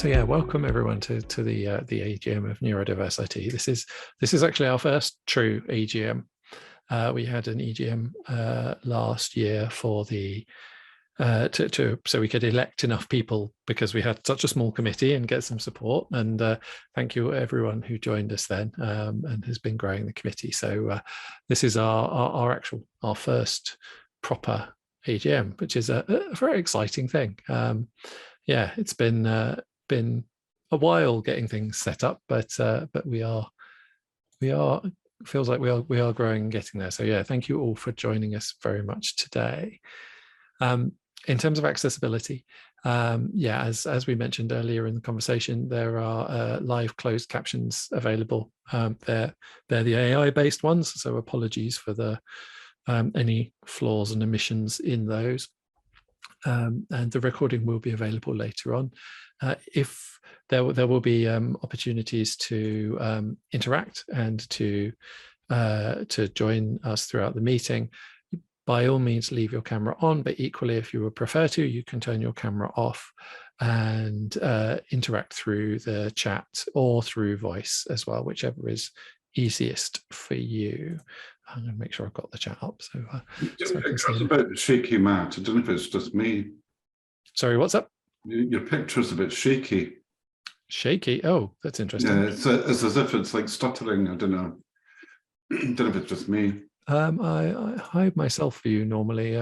So yeah, welcome everyone to the AGM of NeurodiverseIT. This is actually our first true AGM. We had an EGM last year for the so we could elect enough people because we had such a small committee and get some support. And thank you everyone who joined us then and has been growing the committee. So this is our first proper AGM, which is a very exciting thing. Yeah, it's been a while getting things set up, but we are feels like we are growing and getting there. So yeah, thank you all for joining us very much today. In terms of accessibility, yeah, as we mentioned earlier in the conversation, there are live closed captions available. They're the AI-based ones, so apologies for the any flaws and omissions in those. And the recording will be available later on. If there will be opportunities to interact and to join us throughout the meeting, by all means leave your camera on, but equally if you would prefer to, you can turn your camera off and interact through the chat or through voice as well, whichever is easiest for you. I'm going to make sure I've got the chat up. So, your picture's a bit shaky, Matt. I don't know if it's just me. Sorry, what's up? Your picture's a bit shaky. Shaky? Oh, that's interesting. Yeah, it's as if it's like stuttering. I don't know. I don't know if it's just me. I hide myself view normally.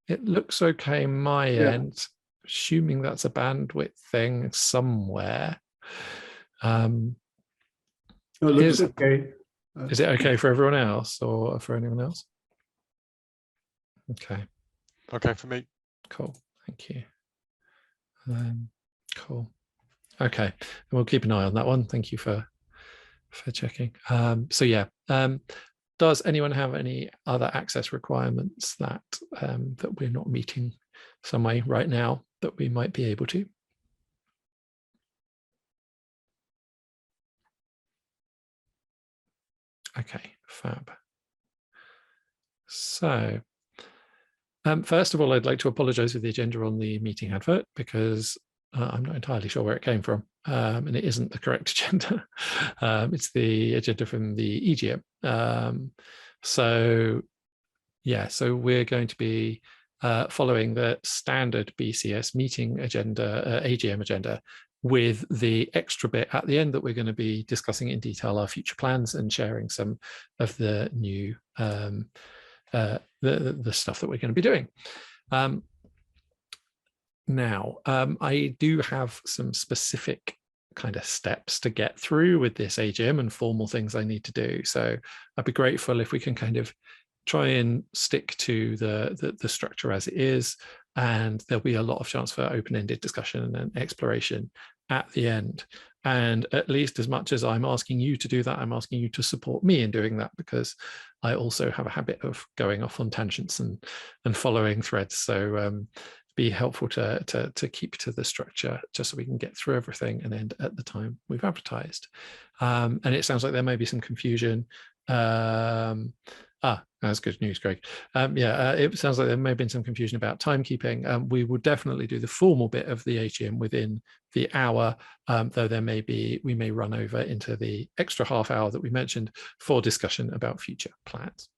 It looks okay my end, assuming that's a bandwidth thing somewhere. It looks okay. Is it okay for everyone else or for anyone else? Okay. Okay for me. Cool. Thank you. Cool. Okay. And we'll keep an eye on that one. Thank you for checking. So yeah. Does anyone have any other access requirements that that we're not meeting some way right now that we might be able to? Okay, fab. So first of all, I'd like to apologize for the agenda on the meeting advert because I'm not entirely sure where it came from, and it isn't the correct agenda. It's the agenda from the EGM. So yeah, so we're going to be following the standard BCS meeting agenda, AGM agenda, with the extra bit at the end that we're going to be discussing in detail our future plans and sharing some of the new the stuff that we're going to be doing. Now, I do have some specific kind of steps to get through with this AGM and formal things I need to do. So I'd be grateful if we can kind of try and stick to the structure as it is, and there'll be a lot of chance for open-ended discussion and exploration at the end. And at least as much as I'm asking you to do that, I'm asking you to support me in doing that, because I also have a habit of going off on tangents and following threads. So be helpful to keep to the structure just so we can get through everything and end at the time we've advertised. And it sounds like there may be some confusion. That's good news, Greg. It sounds like there may have been some confusion about timekeeping. We will definitely do the formal bit of the AGM within the hour, though we may run over into the extra half hour that we mentioned for discussion about future plans.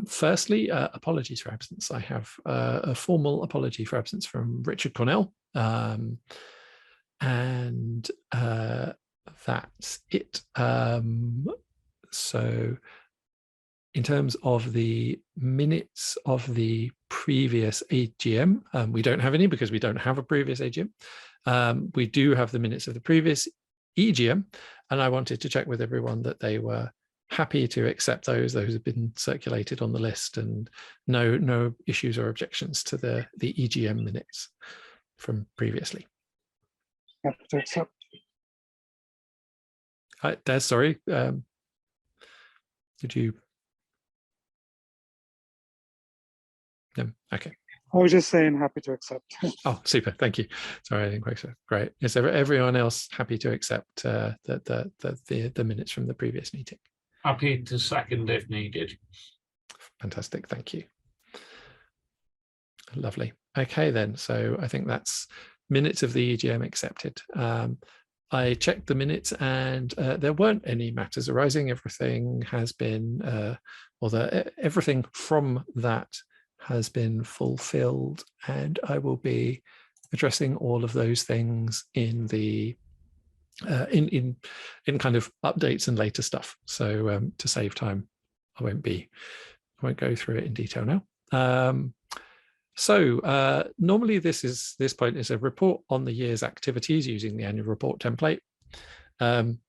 Firstly, apologies for absence. I have a formal apology for absence from Richard Cornell, and that's it. So in terms of the minutes of the previous AGM, we don't have any because we don't have a previous AGM. We do have the minutes of the previous EGM, and I wanted to check with everyone that they were happy to accept those. Those have been circulated on the list, and no issues or objections to the EGM minutes from previously. Happy to accept. Des, sorry. Did you? No. Okay. I was just saying happy to accept. Oh, super. Thank you. Sorry, I didn't quite say. Great. Is everyone else happy to accept the minutes from the previous meeting? Happy to second if needed. Fantastic. Thank you. Lovely. Okay, then. So I think that's minutes of the EGM accepted. I checked the minutes and there weren't any matters arising. Everything has been, everything from that has been fulfilled, and I will be addressing all of those things in the in kind of updates and later stuff. So to save time, I won't go through it in detail now. Normally this point is a report on the year's activities using the annual report template. I'm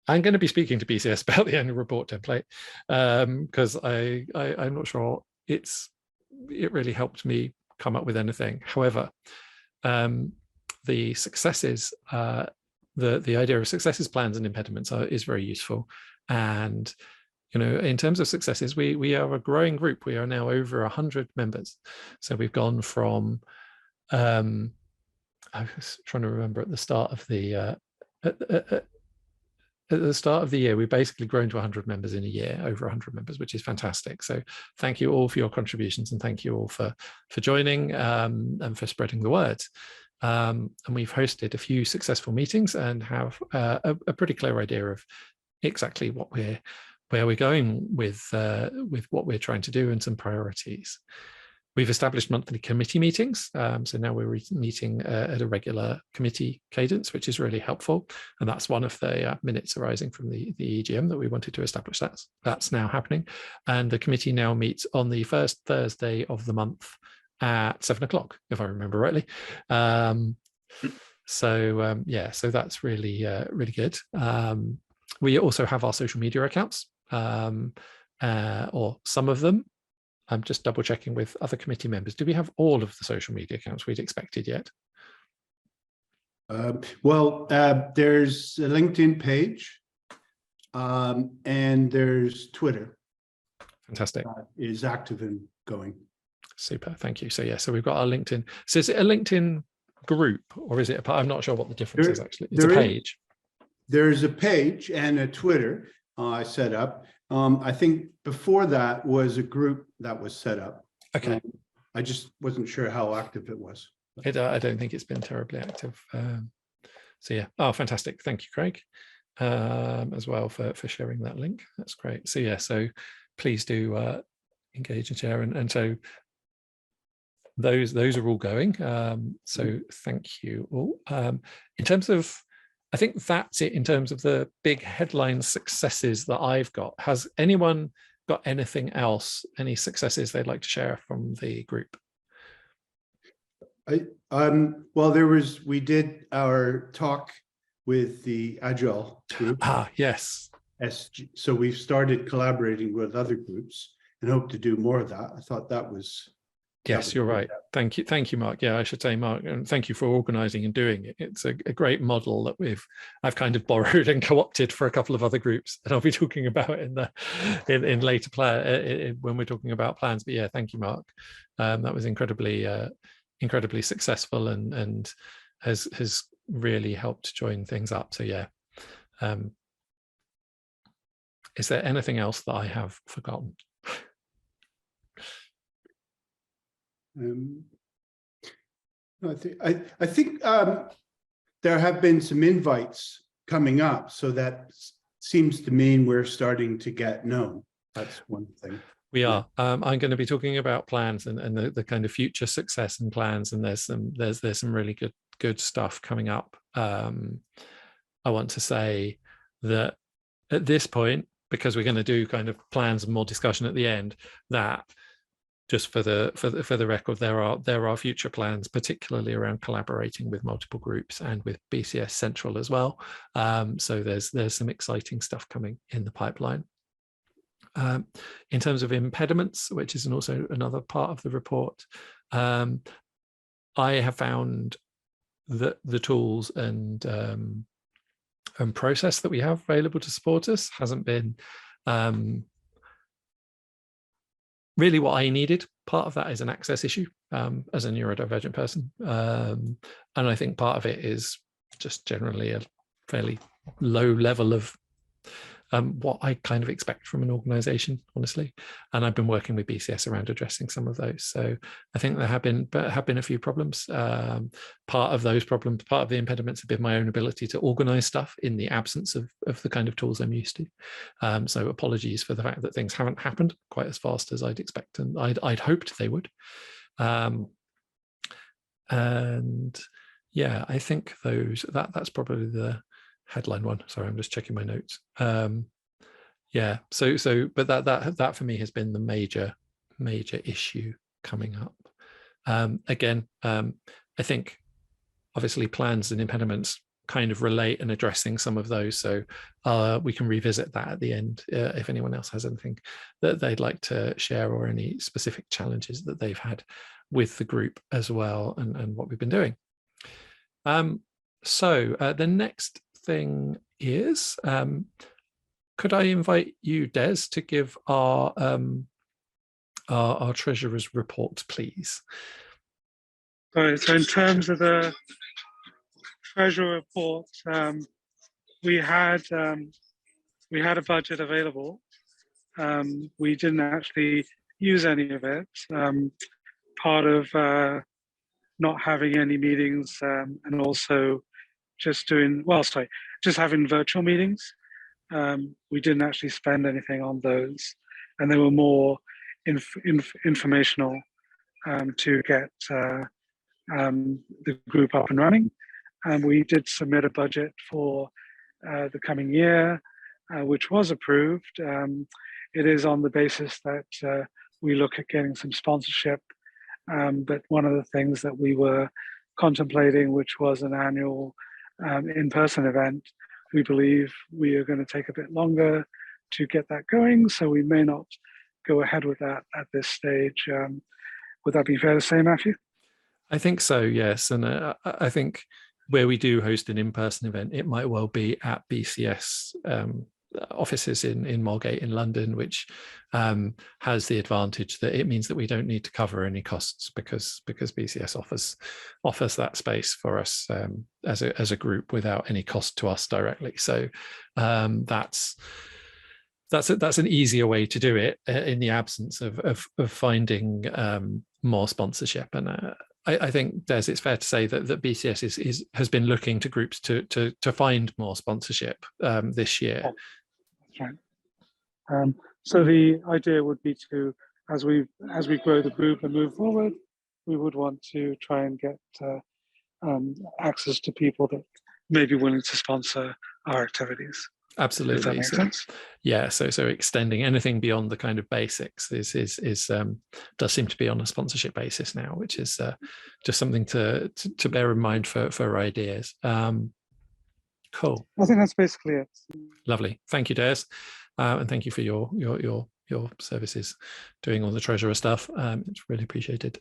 going to be speaking to BCS about the annual report template because I'm not sure it really helped me come up with anything. However, the successes, the idea of successes, plans, and impediments is very useful. And in terms of successes, we are a growing group. We are now over 100 members. So we've gone from, I was trying to remember at the start of the at the start of the year, we've basically grown to 100 members in a year, over 100 members, which is fantastic. So thank you all for your contributions, and thank you all for joining and for spreading the word. And we've hosted a few successful meetings and have a pretty clear idea of exactly where we're going with what we're trying to do and some priorities. We've established monthly committee meetings. So now we're meeting at a regular committee cadence, which is really helpful. And that's one of the minutes arising from the EGM that we wanted to establish. That's now happening. And the committee now meets on the first Thursday of the month at 7 o'clock, if I remember rightly. So that's really, really good. We also have our social media accounts, or some of them. I'm just double checking with other committee members. Do we have all of the social media accounts we'd expected yet? There's a LinkedIn page and there's Twitter. Fantastic. Is active and going. Super, thank you. So we've got our LinkedIn. So is it a LinkedIn group or is it I'm not sure what the difference is actually. It's a page. There's a page and a Twitter I set up. I think before that was a group that was set up. Okay. I just wasn't sure how active it was. I don't think it's been terribly active. So yeah. Oh, fantastic. Thank you, Craig, as well for sharing that link. That's great. So yeah, so please do engage and share. And so those are all going. So thank you all. In terms of, I think that's it in terms of the big headline successes that I've got. Has anyone got anything else, any successes they'd like to share from the group? We did our talk with the Agile group. Yes. SG. So we've started collaborating with other groups and hope to do more of that. I thought that was. Yes, you're right. Thank you, Mark. Yeah, I should say, Mark, and thank you for organising and doing it. It's a great model that I've kind of borrowed and co-opted for a couple of other groups, and I'll be talking about in later when we're talking about plans. But yeah, thank you, Mark. That was incredibly successful and has really helped join things up. So yeah. Is there anything else that I have forgotten? I think there have been some invites coming up, so that seems to mean we're starting to get known. That's one thing. We are. I'm going to be talking about plans and the kind of future success and plans, and there's some really good stuff coming up. I want to say that at this point, because we're going to do kind of plans and more discussion at the end, that just for the record, there are future plans, particularly around collaborating with multiple groups and with BCS Central as well. So there's some exciting stuff coming in the pipeline. In terms of impediments, which is also another part of the report, I have found that the tools and process that we have available to support us hasn't been really what I needed. Part of that is an access issue as a neurodivergent person. And I think part of it is just generally a fairly low level of what I kind of expect from an organization, honestly. And I've been working with BCS around addressing some of those. So I think there have been a few problems. Part of those problems, part of the impediments have been my own ability to organize stuff in the absence of the kind of tools I'm used to. So apologies for the fact that things haven't happened quite as fast as I'd expect and I'd hoped they would. And yeah, I think that's probably the headline one. Sorry, I'm just checking my notes. Yeah, but that for me has been the major issue coming up. Again, I think obviously plans and impediments kind of relate and addressing some of those. So we can revisit that at the end if anyone else has anything that they'd like to share or any specific challenges that they've had with the group as well and what we've been doing. So the next thing is, could I invite you, Des, to give our treasurer's report, please? Right, so in terms of the treasurer report, we had a budget available. We didn't actually use any of it. Part of not having any meetings and also just having virtual meetings. We didn't actually spend anything on those, and they were more informational to get the group up and running. And we did submit a budget for the coming year, which was approved. It is on the basis that we look at getting some sponsorship. But one of the things that we were contemplating, which was an annual in-person event, we believe we are going to take a bit longer to get that going. So we may not go ahead with that at this stage. Would that be fair to say, Matthew? I think so, yes. And I think where we do host an in-person event, it might well be at BCS offices in Moorgate in London, which has the advantage that it means that we don't need to cover any costs because BCS offers that space for us as a group without any cost to us directly. So that's an easier way to do it in the absence of finding more sponsorship. And I think, Des, it's fair to say that BCS has been looking to groups to find more sponsorship this year. That's right. So the idea would be to, as we grow the group and move forward, we would want to try and get access to people that may be willing to sponsor our activities. Absolutely. Does that make sense? Yeah. So extending anything beyond the kind of basics does seem to be on a sponsorship basis now, which is just something to bear in mind for ideas. Cool. I think that's basically it. Lovely. Thank you, Des, and thank you for your services doing all the treasurer stuff. It's really appreciated.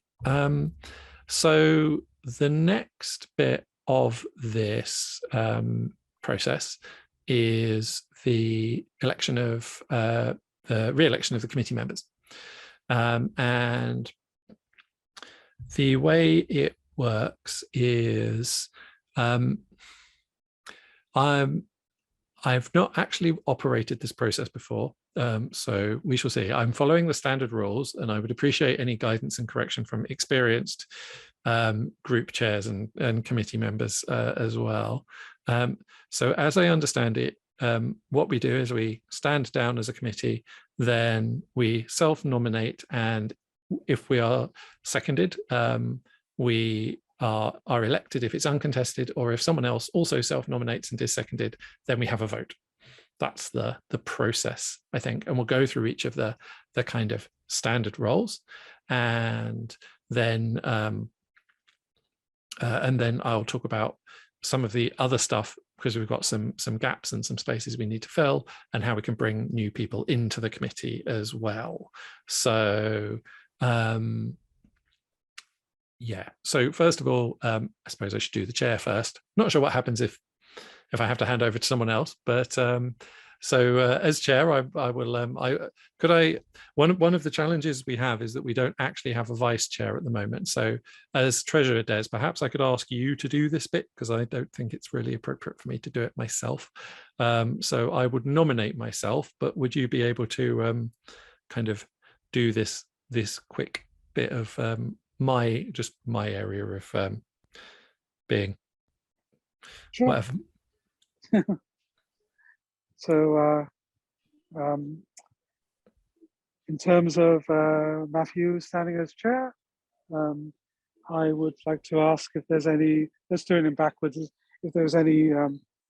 So the next bit of this process is the election of the re-election of the committee members, and the way it works is I've not actually operated this process before, so we shall see. I'm following the standard rules, and I would appreciate any guidance and correction from experienced group chairs and committee members as well. So as I understand it, what we do is we stand down as a committee, then we self-nominate, and if we are seconded, we are elected if it's uncontested, or if someone else also self-nominates and is seconded, then we have a vote. That's the process, I think, and we'll go through each of the kind of standard roles, and then I'll talk about some of the other stuff, because we've got some gaps and some spaces we need to fill, and how we can bring new people into the committee as well. So yeah, so first of all, I suppose I should do the chair first. Not sure what happens if I have to hand over to someone else, but So as chair, I will. One of the challenges we have is that we don't actually have a vice chair at the moment. So as treasurer, Des, perhaps I could ask you to do this bit, because I don't think it's really appropriate for me to do it myself. So I would nominate myself, but would you be able to kind of do this quick bit of my area of being Sure. whatever. So in terms of Matthew standing as chair, I would like to ask if there's any, let's do it in backwards, if there's any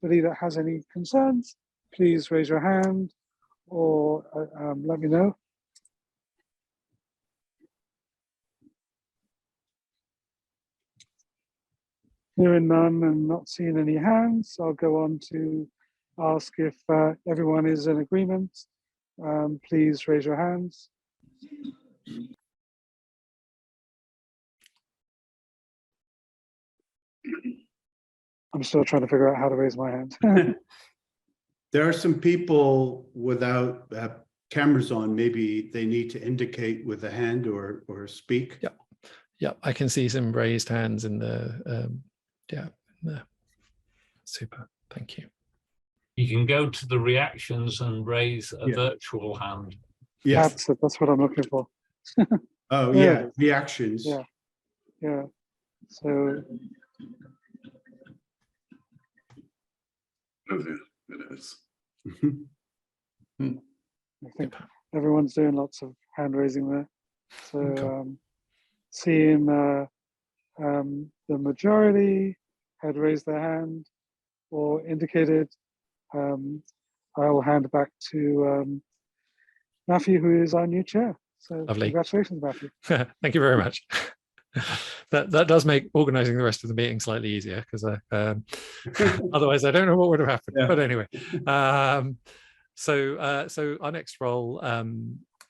anybody that has any concerns, please raise your hand or let me know. Hearing none and not seeing any hands, I'll go on to ask if everyone is in agreement. Please raise your hands. I'm still trying to figure out how to raise my hand. There are some people without cameras on. Maybe they need to indicate with a hand or speak. Yeah, I can see some raised hands in the super. Thank you. You can go to the reactions and raise a virtual hand. Yes. That's it. That's what I'm looking for. Oh There yeah, it is. reactions. Yeah. Yeah. So Oh, yeah, it is. I think everyone's doing lots of hand raising there. So Cool. seeing the majority had raised their hand or indicated, I will hand back to Matthew, who is our new chair. So Lovely. congratulations, Matthew. Thank you very much. That does make organizing the rest of the meeting slightly easier, because otherwise I don't know what would have happened. Yeah. But anyway, so our next role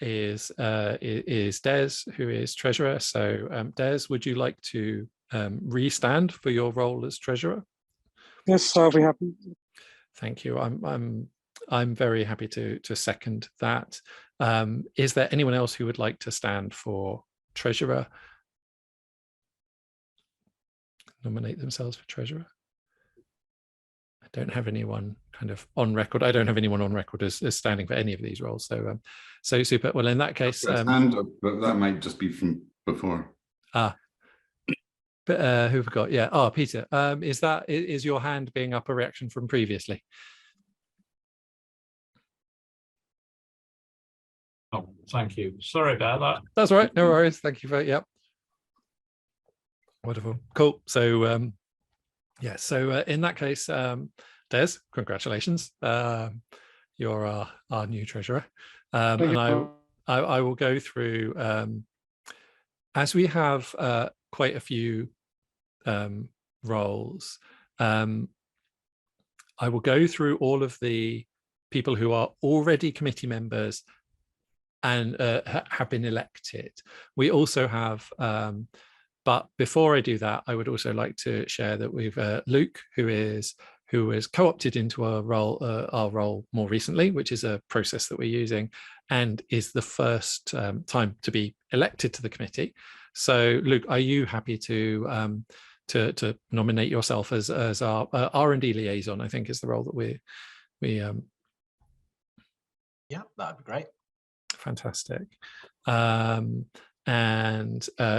is Des, who is treasurer. So Des, would you like to restand for your role as treasurer? Yes, I'll be happy. Thank you. I'm very happy to second that. Is there anyone else who would like to stand for treasurer? Nominate themselves for treasurer? I don't have anyone kind of on record. I don't have anyone on record as standing for any of these roles. So so super. Well, in that case, Hand up, but that might just be from before. but who forgot? Yeah. Oh, Peter. Is your hand being up a reaction from previously? Oh, thank you. Sorry about that. That's all right. No worries. Thank you for Wonderful. Cool. So yeah. So in that case, Des, congratulations. You're our new treasurer, and I will go through as we have quite a few roles. I will go through all of the people who are already committee members and have been elected. We also have, but before I do that, I would also like to share that we've Luke, who was co-opted into our role more recently, which is a process that we're using, and is the first time to be elected to the committee. So, Luke, are you happy to nominate yourself as our R&D liaison? I think is the role that we. Yeah, that'd be great. Fantastic. And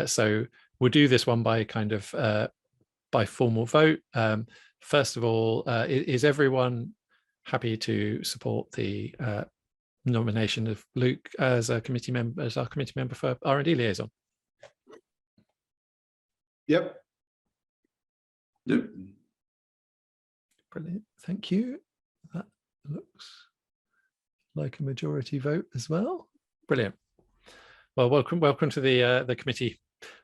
so we'll do this one by kind of by formal vote. First of all, is everyone happy to support the nomination of Luke as a committee member, as our committee member for R&D liaison? Yep. Yep. Brilliant. Thank you. That looks like a majority vote as well. Brilliant. Well, welcome to the committee,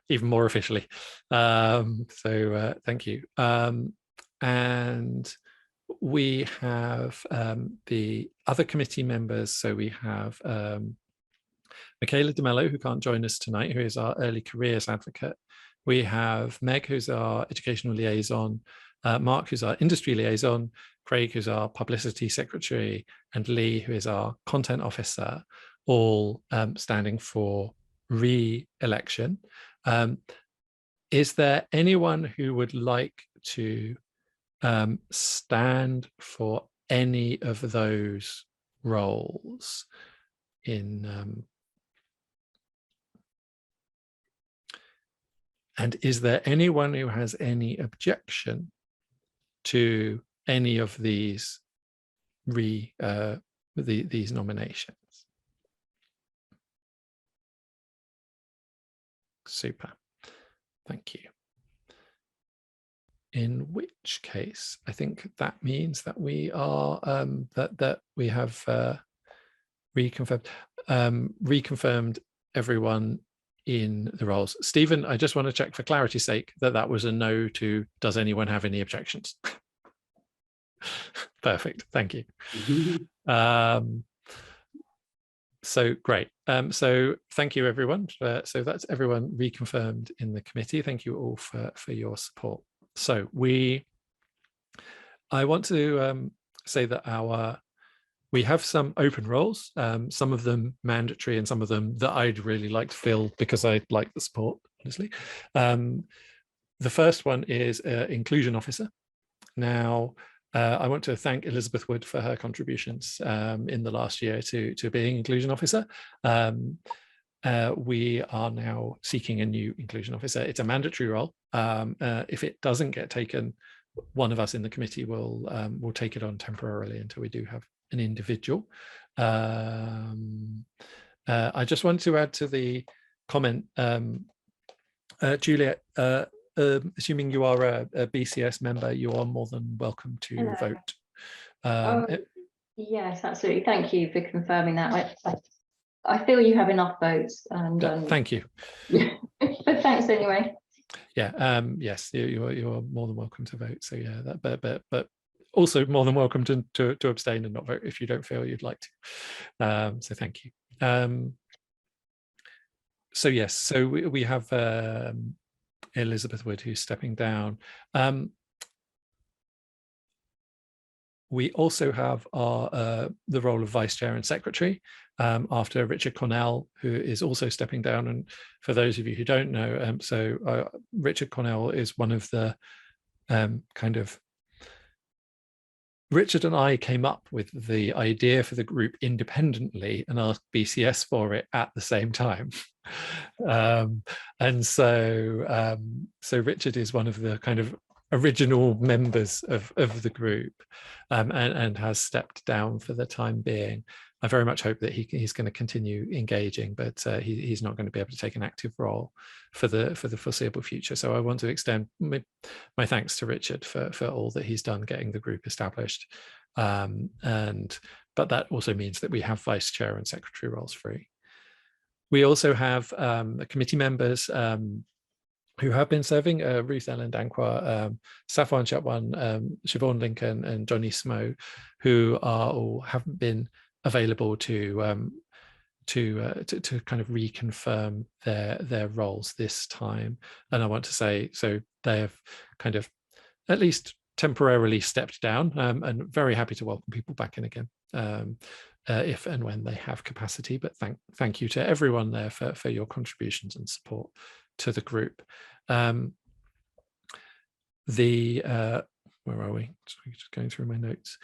even more officially. So thank you. And we have the other committee members. So we have Michaela DeMello, who can't join us tonight, who is our early careers advocate. We have Meg, who's our educational liaison. Mark, who's our industry liaison, Craig, who's our publicity secretary, and Lee, who is our content officer, all standing for re-election. Is there anyone who would like to stand for any of those roles in and is there anyone who has any objection to any of these these nominations? Super, thank you. In which case, I think that means that we are that we have reconfirmed everyone in the roles. Stephen, I just want to check for clarity's sake that that was a no to does anyone have any objections? Perfect, thank you. So great. So thank you, everyone. So that's everyone reconfirmed in the committee. Thank you all for your support. So I want to say that we have some open roles, some of them mandatory and some of them that I'd really like to fill because I like the support, honestly. The first one is inclusion officer. Now, I want to thank Elizabeth Wood for her contributions in the last year to being inclusion officer. We are now seeking a new inclusion officer. It's a mandatory role. If it doesn't get taken, one of us in the committee will take it on temporarily until we do have an individual. I just wanted to add to the comment, Juliet, assuming you are a BCS member, you are more than welcome to vote. Yes, absolutely. Thank you for confirming that. I feel you have enough votes. And thank you. But thanks anyway. Yeah. Yes, you are more than welcome to vote. So yeah, but also more than welcome to abstain and not vote if you don't feel you'd like to. So thank you. So yes, so we have Elizabeth Wood who's stepping down. We also have the role of vice chair and secretary after Richard Cornell, who is also stepping down. And for those of you who don't know, Richard Cornell is one of the Richard and I came up with the idea for the group independently and asked BCS for it at the same time. And so Richard is one of the kind of original members of the group and has stepped down for the time being. I very much hope that he's going to continue engaging, but he's not going to be able to take an active role for the foreseeable future. So I want to extend my thanks to Richard for all that he's done getting the group established. But that also means that we have vice chair and secretary roles free. We also have committee members who have been serving, Ruth Ellen Dankwa, Safwan Chatwan, Siobhan Lincoln, and Johnny Smo, who are all haven't been available to kind of reconfirm their roles this time. And I want to say, so they have kind of at least temporarily stepped down, and very happy to welcome people back in again if and when they have capacity. But thank you to everyone there for your contributions and support to the group. Where are we? Just going through my notes.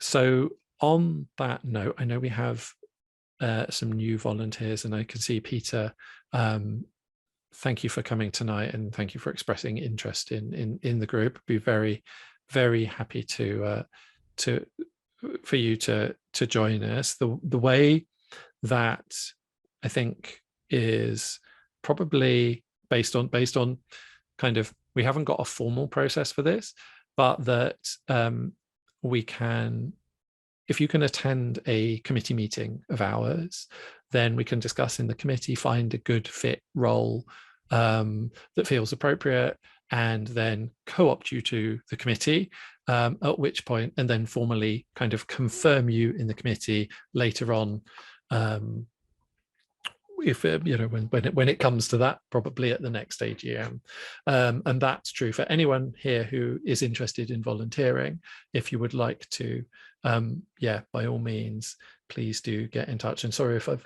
So on that note, I know we have some new volunteers, and I can see Peter. Thank you for coming tonight, and thank you for expressing interest in the group. Be very, very happy for you to join us. The way that I think is probably based on kind of, we haven't got a formal process for this, but that we can, if you can attend a committee meeting of ours, then we can discuss in the committee, find a good fit role that feels appropriate, and then co-opt you to the committee, at which point, and then formally kind of confirm you in the committee later on if you know, when it comes to that, probably at the next AGM. And that's true for anyone here who is interested in volunteering. If you would like to, yeah, by all means, please do get in touch. And sorry if I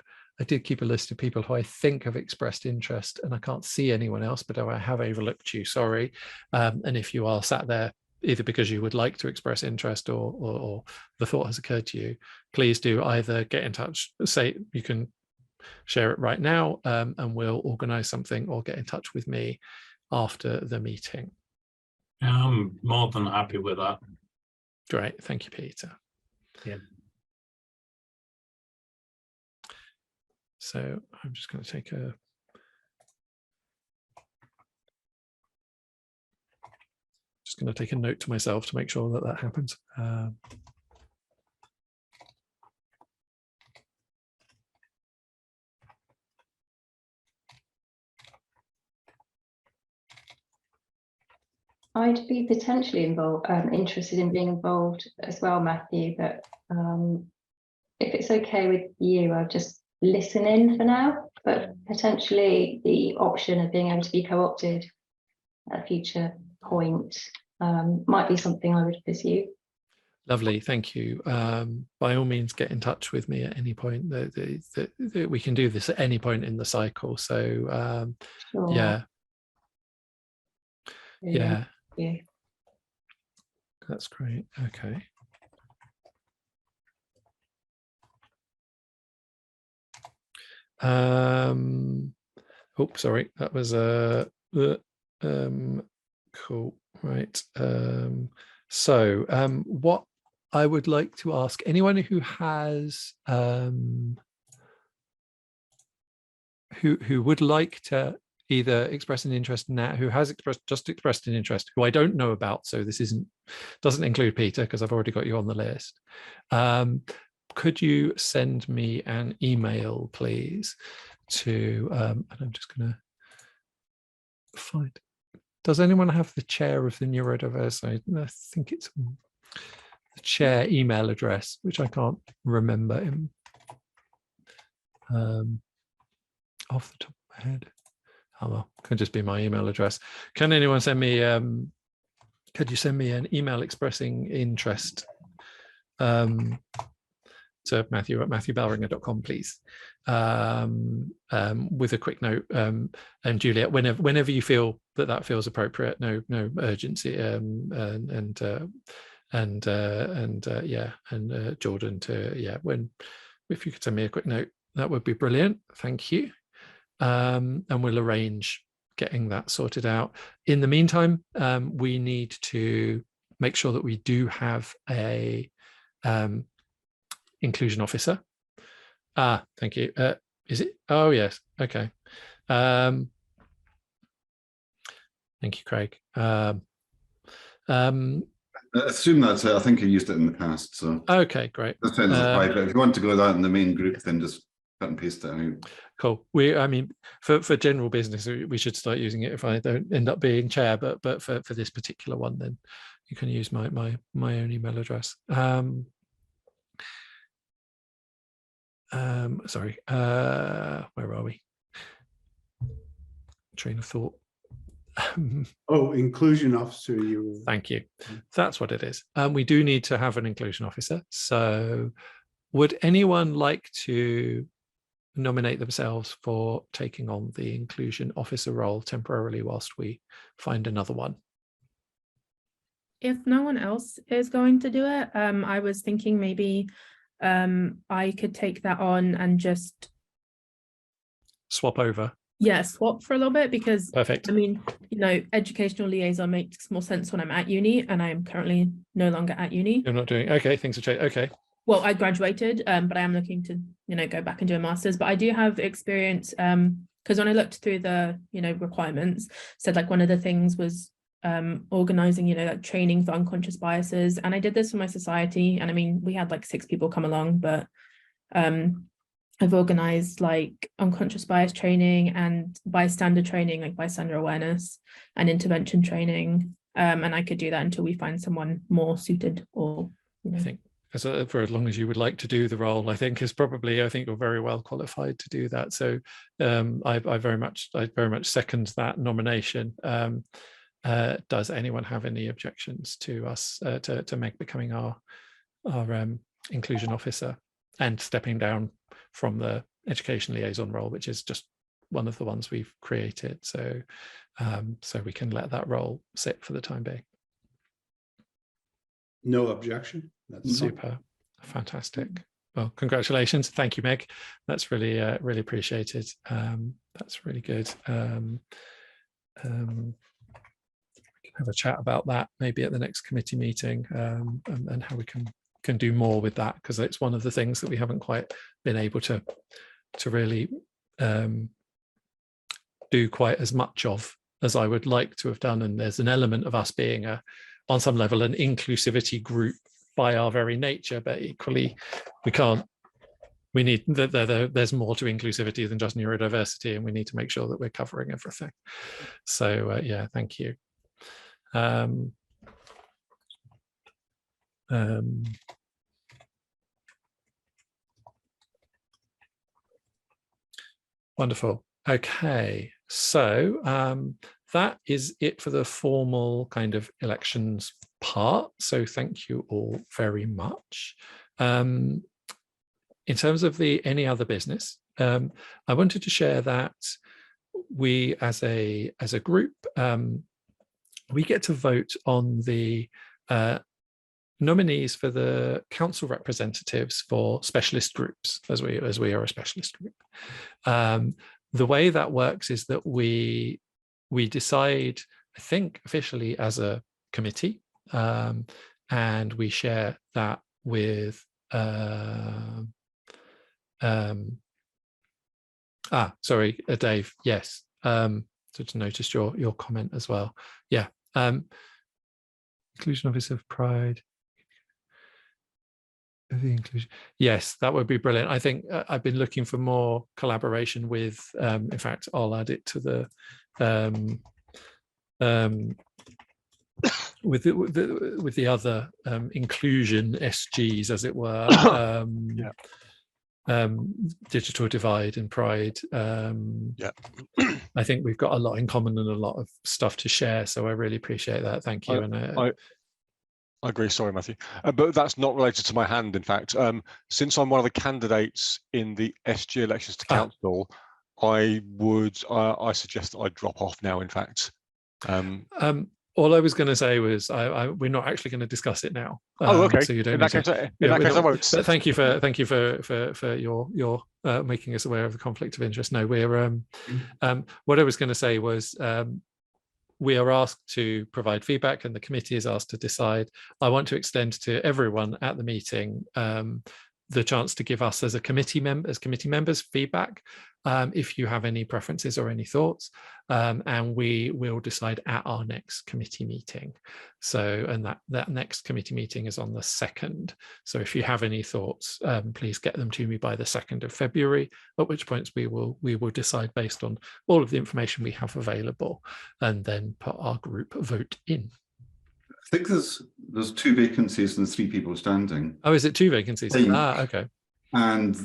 did keep a list of people who I think have expressed interest, and I can't see anyone else, but I have overlooked you, sorry. And if you are sat there, either because you would like to express interest or the thought has occurred to you, please do either get in touch, say you can share it right now, and we'll organize something, or get in touch with me after the meeting. I'm more than happy with that. Great, thank you, Peter. Yeah. So I'm just going to take a note to myself to make sure that that happens. I'd be potentially interested in being involved as well, Matthew, but if it's okay with you, I'll just listen in for now, but potentially the option of being able to be co-opted at a future point might be something I would pursue. Lovely, thank you. By all means, get in touch with me at any point. We can do this at any point in the cycle. So sure. Yeah. Yeah. That's great. Okay. Oh, sorry, that was cool. Right. So what I would like to ask anyone who has who would like to either express an interest now, who has expressed an interest, who I don't know about, so this doesn't include Peter because I've already got you on the list. Could you send me an email, please, to and I'm just going to find. Does anyone have the chair of the NeurodiverseIT? I think it's the chair email address, which I can't remember off the top of my head. Oh well, could just be my email address. Can anyone send me? Could you send me an email expressing interest to Matthew at matthewbalringer.com, please, with a quick note. And Juliet, whenever you feel that feels appropriate, no urgency, yeah, and Jordan if you could send me a quick note, that would be brilliant. Thank you. And we'll arrange getting that sorted out. In the meantime, we need to make sure that we do have a inclusion officer. Thank you. Is it? Oh yes. Okay. Thank you, Craig. I assume that's it. I think I used it in the past. So okay, great. That sounds like if you want to go that in the main group, then just cut and paste it out. Cool. I mean, for general business, we should start using it if I don't end up being chair. But for this particular one, then you can use my own email address. Sorry. Where are we? Train of thought. Oh, inclusion officer. Thank you. That's what it is. We do need to have an inclusion officer. So, would anyone like to nominate themselves for taking on the inclusion officer role temporarily whilst we find another one? If no one else is going to do it, I was thinking maybe I could take that on and just swap over. Yeah, swap for a little bit, because perfect. I mean, educational liaison makes more sense when I'm at uni, and I'm currently no longer at uni. You're not doing things have changed. Okay. Well, I graduated, but I am looking to go back and do a master's. But I do have experience because when I looked through the requirements, said like one of the things was organizing like training for unconscious biases, and I did this for my society, and I mean we had like 6 people come along, but I've organized like unconscious bias training and bystander training, like bystander awareness and intervention training, and I could do that until we find someone more suited. Or I think for as long as you would like to do the role, I think you're very well qualified to do that. So I very much second that nomination. Does anyone have any objections to us to Meg becoming our inclusion officer and stepping down from the education liaison role, which is just one of the ones we've created? So so we can let that role sit for the time being. No objection. That's Super. Fantastic. Well, congratulations. Thank you, Meg. That's really really appreciated. That's really good. We can have a chat about that maybe at the next committee meeting, and how we can do more with that, because it's one of the things that we haven't quite been able to really do quite as much of as I would like to have done. And there's an element of us being on some level an inclusivity group by our very nature, but equally we need there's more to inclusivity than just neurodiversity, and we need to make sure that we're covering everything. So yeah, thank you. Wonderful. Okay, so that is it for the formal kind of elections part. So thank you all very much. In terms of any other business, I wanted to share that we as a group, we get to vote on the nominees for the council representatives for specialist groups, as we are a specialist group. The way that works is that we decide, I think, officially as a committee, and we share that with sorry, Dave. Yes, so to notice your comment as well. Yeah, inclusion officer of Pride. The inclusion, yes, that would be brilliant. I think I've been looking for more collaboration with. In fact, I'll add it to the with the other inclusion SGs, as it were. Digital divide and Pride. Yeah, I think we've got a lot in common and a lot of stuff to share. So I really appreciate that. Thank you. I agree. Sorry, Matthew, but that's not related to my hand. In fact, since I'm one of the candidates in the SG elections to council, I suggest that I drop off now. In fact, all I was going to say was we're not actually going to discuss it now. Oh, okay. So you don't. In that case, I won't. But thank you for your making us aware of the conflict of interest. No, we're what I was going to say was. We are asked to provide feedback, and the committee is asked to decide. I want to extend to everyone at the meeting the chance to give us as committee members feedback if you have any preferences or any thoughts, and we will decide at our next committee meeting. So, and that next committee meeting is on the 2nd. So if you have any thoughts, please get them to me by the 2nd of February, at which point we will decide based on all of the information we have available, and then put our group vote in. I think there's 2 vacancies and 3 people standing. Oh, is it 2 vacancies? Okay. And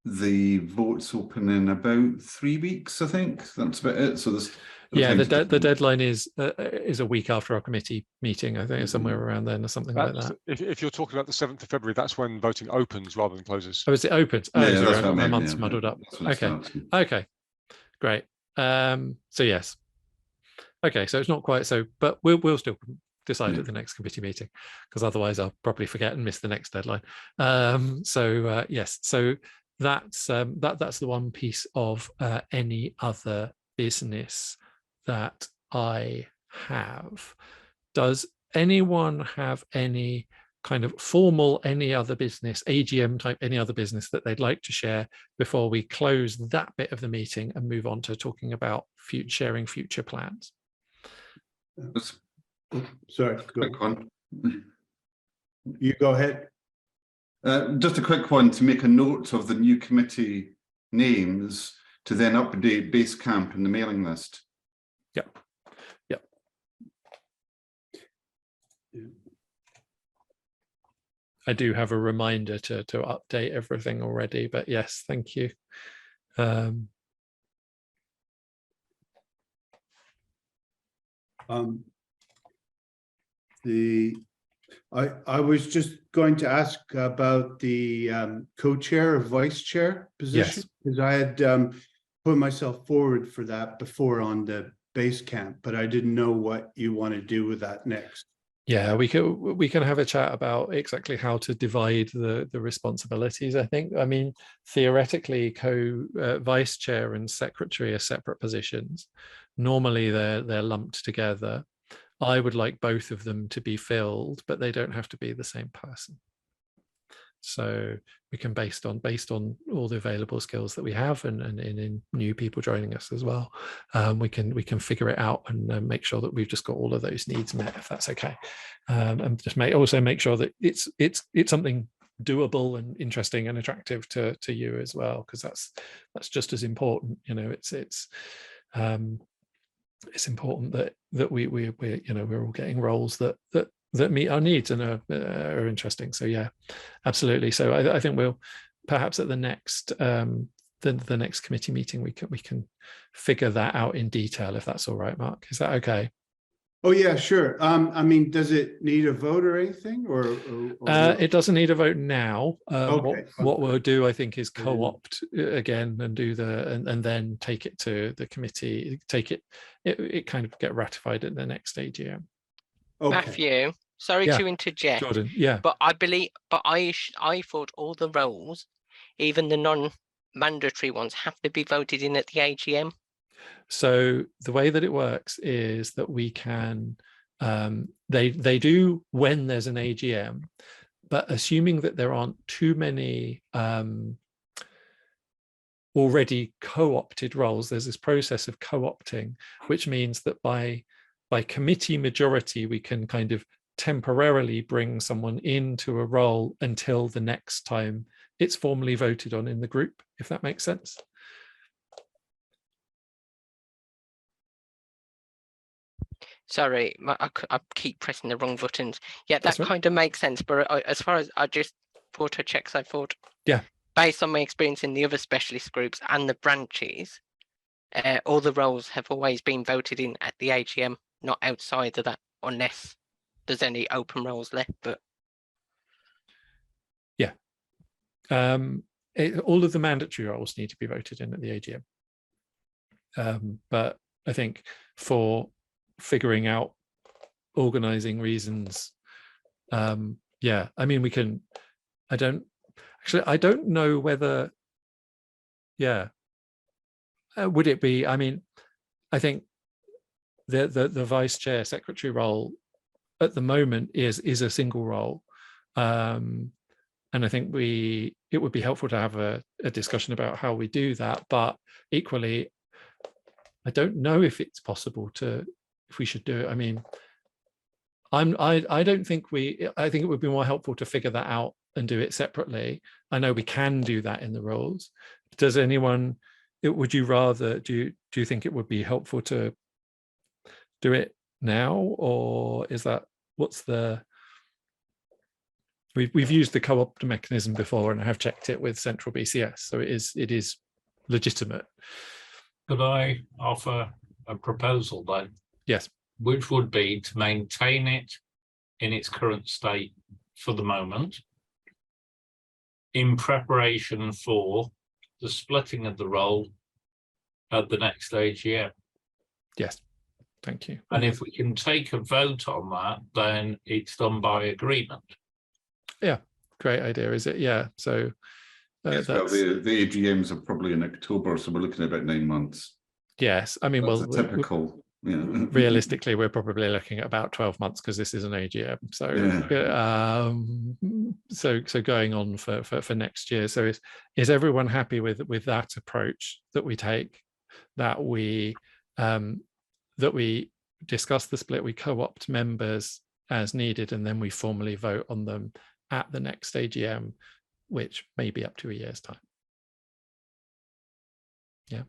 the votes open in about 3 weeks, I think. That's about it. So there's the deadline is a week after our committee meeting. I think it's somewhere around then or something like that. If you're talking about the 7th of February, that's when voting opens rather than closes. Oh, is it opens? Oh, yeah, that's my month's muddled up. Okay, great. So yes. Okay, so it's not quite so, but we'll still decide at the next committee meeting, because otherwise I'll probably forget and miss the next deadline. Yes, so that's the one piece of any other business that I have. Does anyone have any kind of formal any other business, AGM type any other business that they'd like to share before we close that bit of the meeting and move on to talking about sharing future plans? Sorry, quick one. You go ahead. Just a quick one to make a note of the new committee names to then update Basecamp in the mailing list. Yep. I do have a reminder to update everything already, but yes, thank you. I was just going to ask about the co-chair or vice chair position, because I had put myself forward for that before on the base camp, but I didn't know what you want to do with that next. Yeah, we can have a chat about exactly how to divide the responsibilities. I think, I mean, theoretically, vice chair and secretary are separate positions. Normally, they're lumped together. I would like both of them to be filled, but they don't have to be the same person. So we can, based on all the available skills that we have, and in new people joining us as well, we can figure it out and make sure that we've just got all of those needs met, if that's okay, and just also make sure that it's something doable and interesting and attractive to you as well, because that's just as important. You know, it's important that we're all getting roles that meet our needs and are interesting. So yeah, absolutely. So I think we'll perhaps at the next the next committee meeting we can figure that out in detail, if that's all right, Mark. Is that okay? Oh yeah, sure. I mean, does it need a vote or anything, or it doesn't need a vote now. Okay. What we'll do, I think, is co-opt again and do and then take it to the committee. It kind of get ratified at the next AGM. Okay. Matthew, sorry to interject, Jordan, yeah, but I thought all the roles, even the non-mandatory ones, have to be voted in at the AGM. So the way that it works is that we can, they do when there's an AGM, but assuming that there aren't too many already co-opted roles, there's this process of co-opting, which means that by committee majority, we can kind of temporarily bring someone into a role until the next time it's formally voted on in the group, if that makes sense. Sorry, I keep pressing the wrong buttons. Yeah, that Right. kind of makes sense. But as far as I just thought, I thought, yeah, based on my experience in the other specialist groups and the branches, all the roles have always been voted in at the AGM, not outside of that, unless there's any open roles left. But yeah, all of the mandatory roles need to be voted in at the AGM. But I think for figuring out organizing reasons, yeah, I mean, we can, I don't know whether, yeah, would it be, I mean, I think the vice chair secretary role at the moment is a single role, and I think it would be helpful to have a discussion about how we do that. But equally, I don't know if it's possible if we should do it. I mean, I don't think I think it would be more helpful to figure that out and do it separately. I know we can do that in the rules. Does anyone, would you rather, do you think it would be helpful to do it now, or is that, what's the, we've used the co-opt mechanism before and I have checked it with Central BCS, so it is legitimate. Could I offer a proposal then? Yes. Which would be to maintain it in its current state for the moment, in preparation for the splitting of the role at the next AGM. Yes, thank you. And if we can take a vote on that, then it's done by agreement. Yeah, great idea, is it? Yeah, so yes, well, the AGMs are probably in October, so we're looking at about 9 months. Yes, I mean, that's well, typical. Yeah. Realistically, we're probably looking at about 12 months because this is an AGM. So, yeah. So going on for next year. So is everyone happy with that approach that we take? That we discuss the split, we co-opt members as needed, and then we formally vote on them at the next AGM, which may be up to a year's time. Yeah.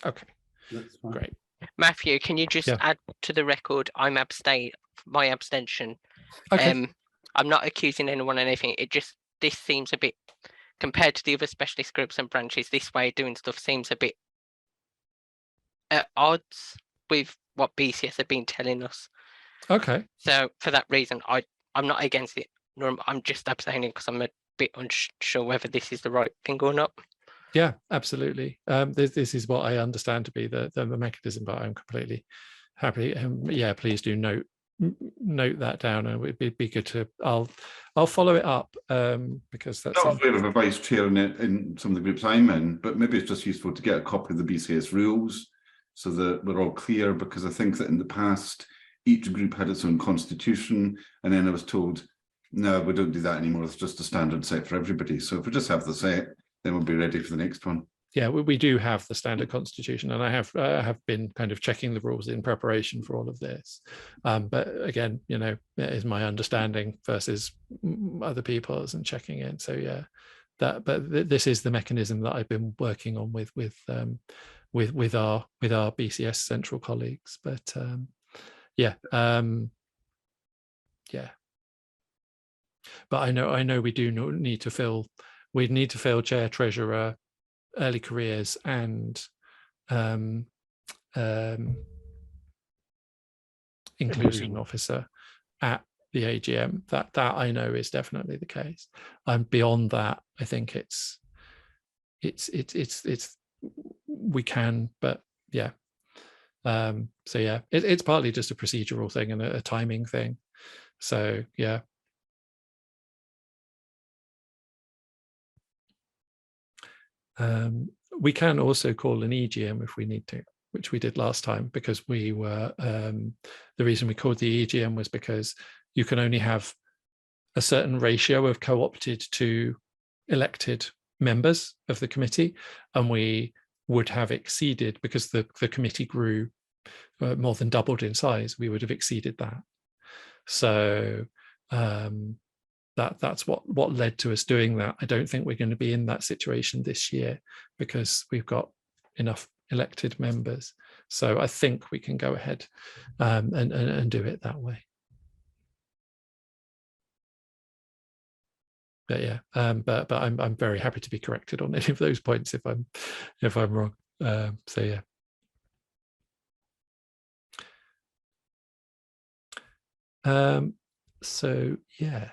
Okay. That's fine. Great. Matthew, can you just add to the record? My abstention. Okay. I'm not accusing anyone of anything. This seems a bit, compared to the other specialist groups and branches, this way of doing stuff seems a bit at odds with what BCS have been telling us. Okay. So for that reason, I'm not against it. I'm just abstaining because I'm a bit unsure whether this is the right thing or not. Yeah, absolutely. This is what I understand to be the mechanism, but I'm completely happy. Yeah, please do note that down, and it'd be good to. I'll follow it up because that's not aware of a vice chair in some of the groups I'm in, but maybe it's just useful to get a copy of the BCS rules so that we're all clear. Because I think that in the past, each group had its own constitution, and then I was told, no, we don't do that anymore. It's just a standard set for everybody. So if we just have the set, then we'll be ready for the next one. Yeah, we do have the standard constitution, and I have been kind of checking the rules in preparation for all of this. But again, you know, it is my understanding versus other people's and checking in. So yeah, this is the mechanism that I've been working on with our BCS central colleagues. But yeah. Yeah. But I know we do need to fill. We'd need to fill chair, treasurer, early careers, and inclusion officer at the AGM. That I know is definitely the case. And beyond that, I think it's we can, but yeah. So yeah, it's partly just a procedural thing and a timing thing. So yeah. We can also call an EGM if we need to, which we did last time, because we were the reason we called the EGM was because you can only have a certain ratio of co-opted to elected members of the committee, and we would have exceeded, because the committee grew more than doubled in size, we would have exceeded that. So that's what led to us doing that. I don't think we're going to be in that situation this year because we've got enough elected members. So I think we can go ahead and do it that way. But yeah, but I'm very happy to be corrected on any of those points if I'm wrong. So yeah. So yeah.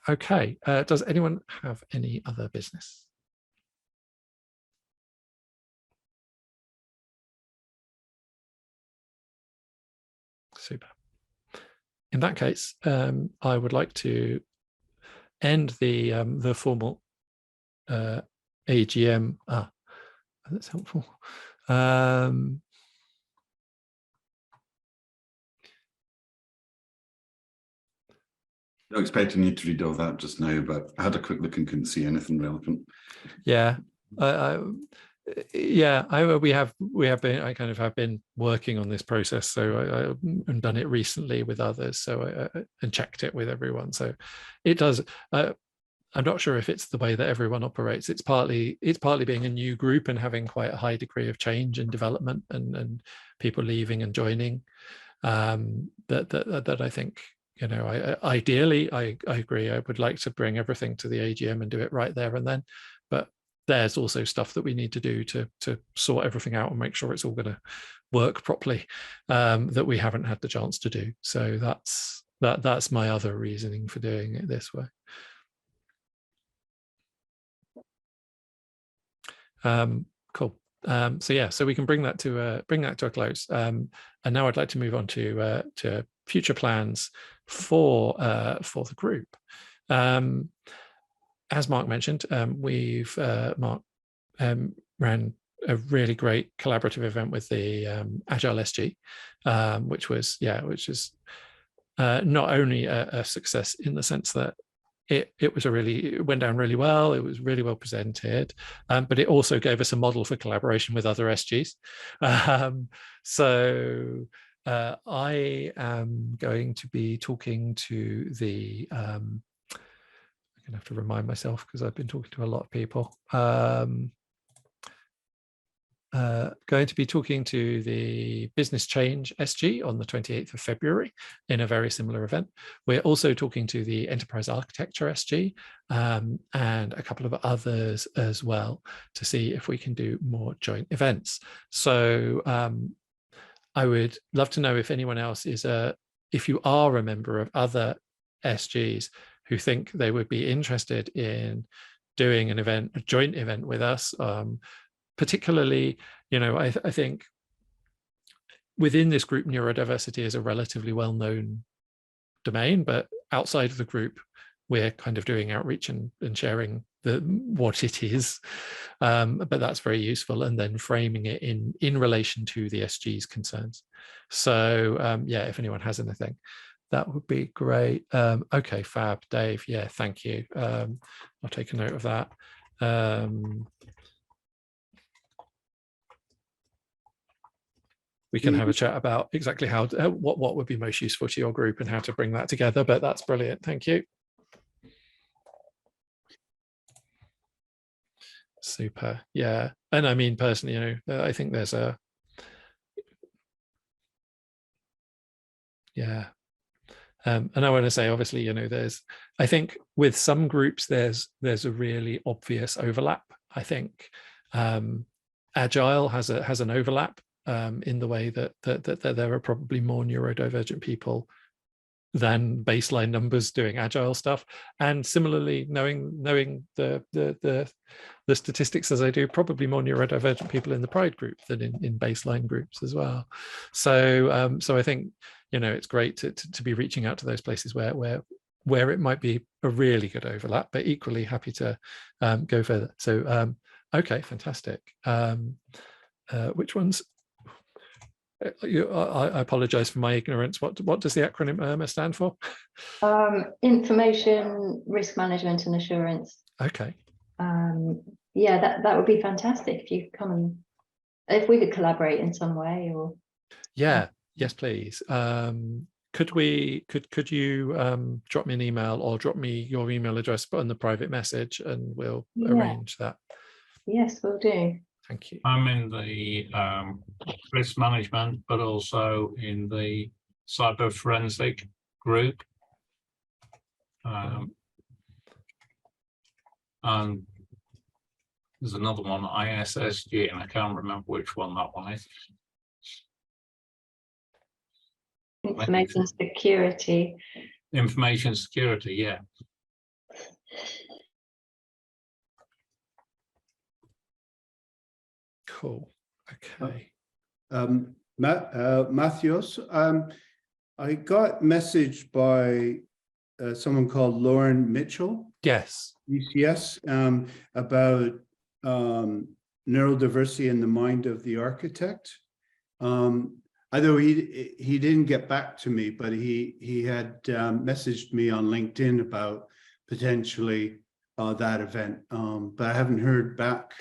Okay, does anyone have any other business? Super. In that case, I would like to end the formal AGM. That's helpful. Not expecting you to read all that just now, but I had a quick look and couldn't see anything relevant. Yeah, we have been. I kind of have been working on this process, so I've done it recently with others. So and checked it with everyone. So it does. I'm not sure if it's the way that everyone operates. It's partly being a new group and having quite a high degree of change and development and people leaving and joining. That I think, you know, ideally, I agree. I would like to bring everything to the AGM and do it right there and then. But there's also stuff that we need to do to sort everything out and make sure it's all going to work properly that we haven't had the chance to do. So that's my other reasoning for doing it this way. Cool. So yeah, so we can bring that to a close. And now I'd like to move on to future plans for the group. As Mark mentioned, Mark ran a really great collaborative event with the Agile SG, which is not only a success in the sense that it went down really well. It was really well presented, but it also gave us a model for collaboration with other SGs. So I am going to be talking to the. I'm going to have to remind myself because I've been talking to a lot of people. going to be talking to the Business Change SG on the 28th of February in a very similar event. We're also talking to the Enterprise Architecture SG and a couple of others as well to see if we can do more joint events. So I would love to know if anyone else is if you are a member of other SGs who think they would be interested in doing an event, a joint event with us. Particularly, you know, I think within this group, neurodiversity is a relatively well-known domain, but outside of the group, we're kind of doing outreach and sharing what it is. But that's very useful, and then framing it in relation to the SG's concerns. So yeah, if anyone has anything, that would be great. Okay, fab, Dave. Yeah, thank you. I'll take a note of that. We can have a chat about exactly how what would be most useful to your group and how to bring that together, but that's brilliant. Thank you. Super. Yeah. And I mean, personally, you know, I think there's a, yeah. And I want to say, obviously, you know, I think with some groups, there's a really obvious overlap. I think Agile has an overlap in the way that there are probably more neurodivergent people than baseline numbers doing Agile stuff. And similarly, knowing the statistics as I do, probably more neurodivergent people in the Pride group than in baseline groups as well. So so I think, you know, it's great to be reaching out to those places where it might be a really good overlap, but equally happy to go further. So okay, fantastic. Which ones? I apologize for my ignorance. What does the acronym IRMA stand for? Information, risk management and assurance. Okay. Yeah, that would be fantastic if you come and if we could collaborate in some way. Or yeah, yes, please. Could you drop me an email or drop me your email address on the private message, and we'll arrange that. Yes, we'll do. Thank you. I'm in the risk management, but also in the cyber forensic group. And there's another one, ISSG, and I can't remember which one that one is. Information security. Information security, yeah. Cool. Okay. Matthews, I got messaged by someone called Lauren Mitchell. Yes. UCS, about neurodiversity in the mind of the architect. Although he didn't get back to me, but he had messaged me on LinkedIn about potentially that event, but I haven't heard back.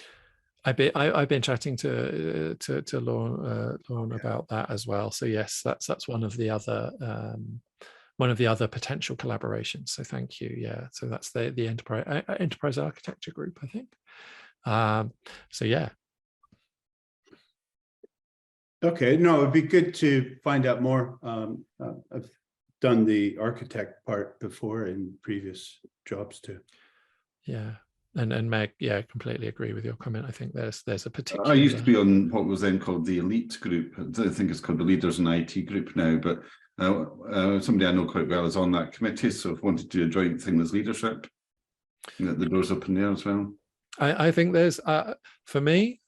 I've been chatting to Lauren about that as well. So yes, that's one of the other potential collaborations. So thank you. Yeah. So that's the enterprise architecture group, I think. So yeah. Okay. No, it'd be good to find out more. I've done the architect part before in previous jobs too. Yeah. And Meg, yeah, I completely agree with your comment. I think there's a particular. I used to be on what was then called the elite group. I think it's called the Leaders in IT group now, but somebody I know quite well is on that committee. So if I wanted to do a joint thing with leadership, the door's open there as well. I think there's, for me,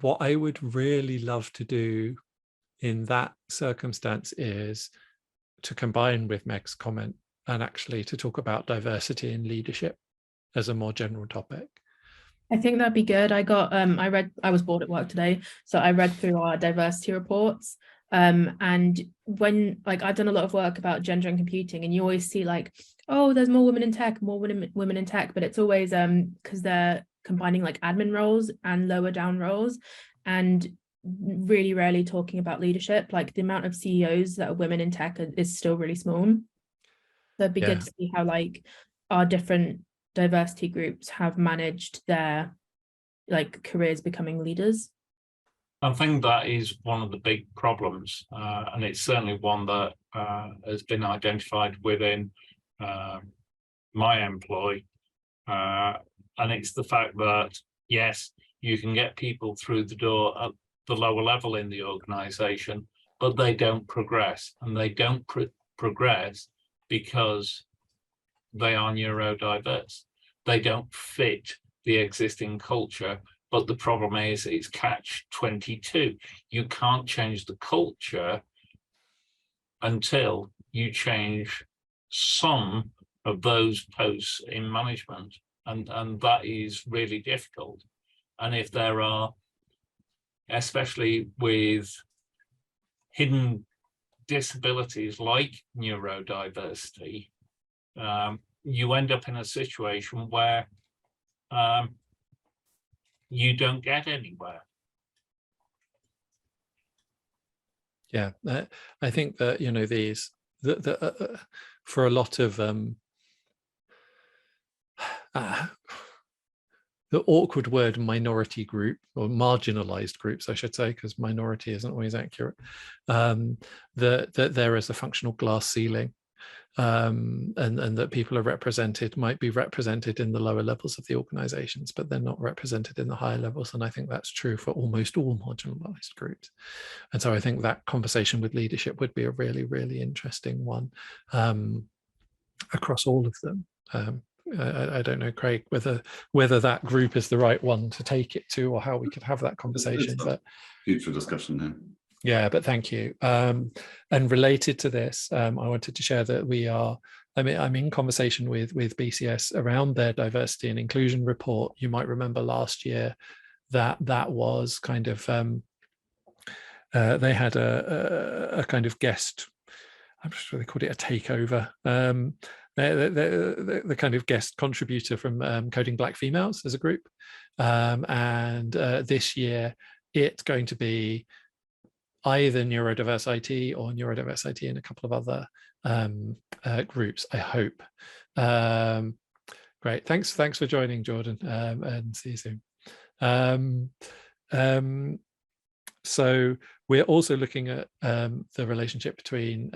what I would really love to do in that circumstance is to combine with Meg's comment and actually to talk about diversity in leadership as a more general topic. I think that'd be good. I was bored at work today, so I read through our diversity reports. And when, like, I've done a lot of work about gender and computing, and you always see like, oh, there's more women in tech, more women in tech, but it's always because they're combining like admin roles and lower down roles, and really rarely talking about leadership. Like the amount of CEOs that are women in tech is still really small. So it'd be good to see how like our different diversity groups have managed their like careers becoming leaders? I think that is one of the big problems, and it's certainly one that has been identified within my employ, and it's the fact that, yes, you can get people through the door at the lower level in the organization, but they don't progress, and they don't progress because they are neurodiverse. They don't fit the existing culture. But the problem is it's catch-22. You can't change the culture until you change some of those posts in management. And that is really difficult. And if there are, especially with hidden disabilities like neurodiversity, you end up in a situation where you don't get anywhere. Yeah, I think that, you know, for a lot of the awkward word minority group, or marginalized groups, I should say, because minority isn't always accurate, that there is a functional glass ceiling. And that people are might be represented in the lower levels of the organizations, but they're not represented in the higher levels. And I think that's true for almost all marginalized groups. And so I think that conversation with leadership would be a really, really interesting one across all of them. I don't know, Craig, whether that group is the right one to take it to, or how we could have that conversation. But future discussion then. Yeah, but thank you. And related to this, I wanted to share that I'm in conversation with BCS around their diversity and inclusion report. You might remember last year that was kind of, they had a kind of guest, I'm sure they called it a takeover, the kind of guest contributor from Coding Black Females as a group. And this year it's going to be either NeurodiverseIT or NeurodiverseIT and a couple of other groups, I hope. Great, thanks for joining, Jordan, and see you soon. So we're also looking at the relationship between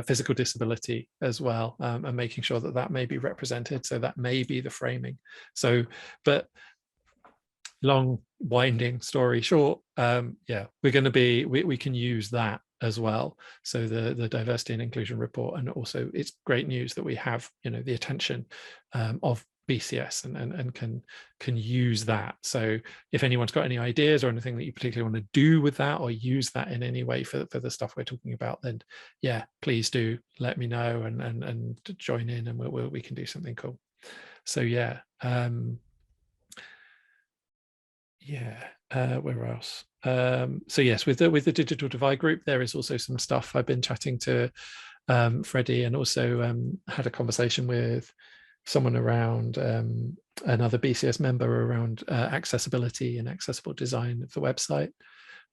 physical disability as well, and making sure that may be represented. So that may be the framing. So, but long winding story short, yeah, we're going to be, we can use that as well. So the diversity and inclusion report, and also it's great news that we have, you know, the attention of BCS and can use that. So if anyone's got any ideas or anything that you particularly want to do with that, or use that in any way for the stuff we're talking about, then yeah, please do let me know and join in, and we can do something cool. So yeah. Where else? So yes, with the digital divide group, there is also some stuff. I've been chatting to Freddie, and also had a conversation with someone around another BCS member around accessibility and accessible design of the website,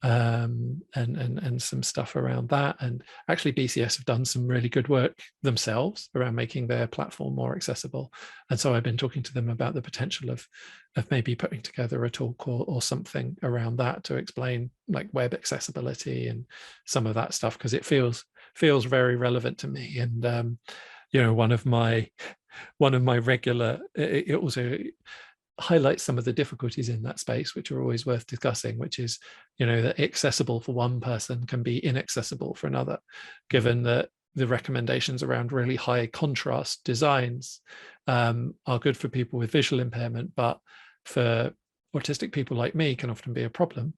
and some stuff around that. And actually BCS have done some really good work themselves around making their platform more accessible. And so I've been talking to them about the potential of maybe putting together a talk or something around that to explain like web accessibility and some of that stuff, because it feels very relevant to me. And you know, one of my regular, it also highlights some of the difficulties in that space, which are always worth discussing, which is, you know, that accessible for one person can be inaccessible for another, given that the recommendations around really high contrast designs are good for people with visual impairment, but for autistic people like me can often be a problem.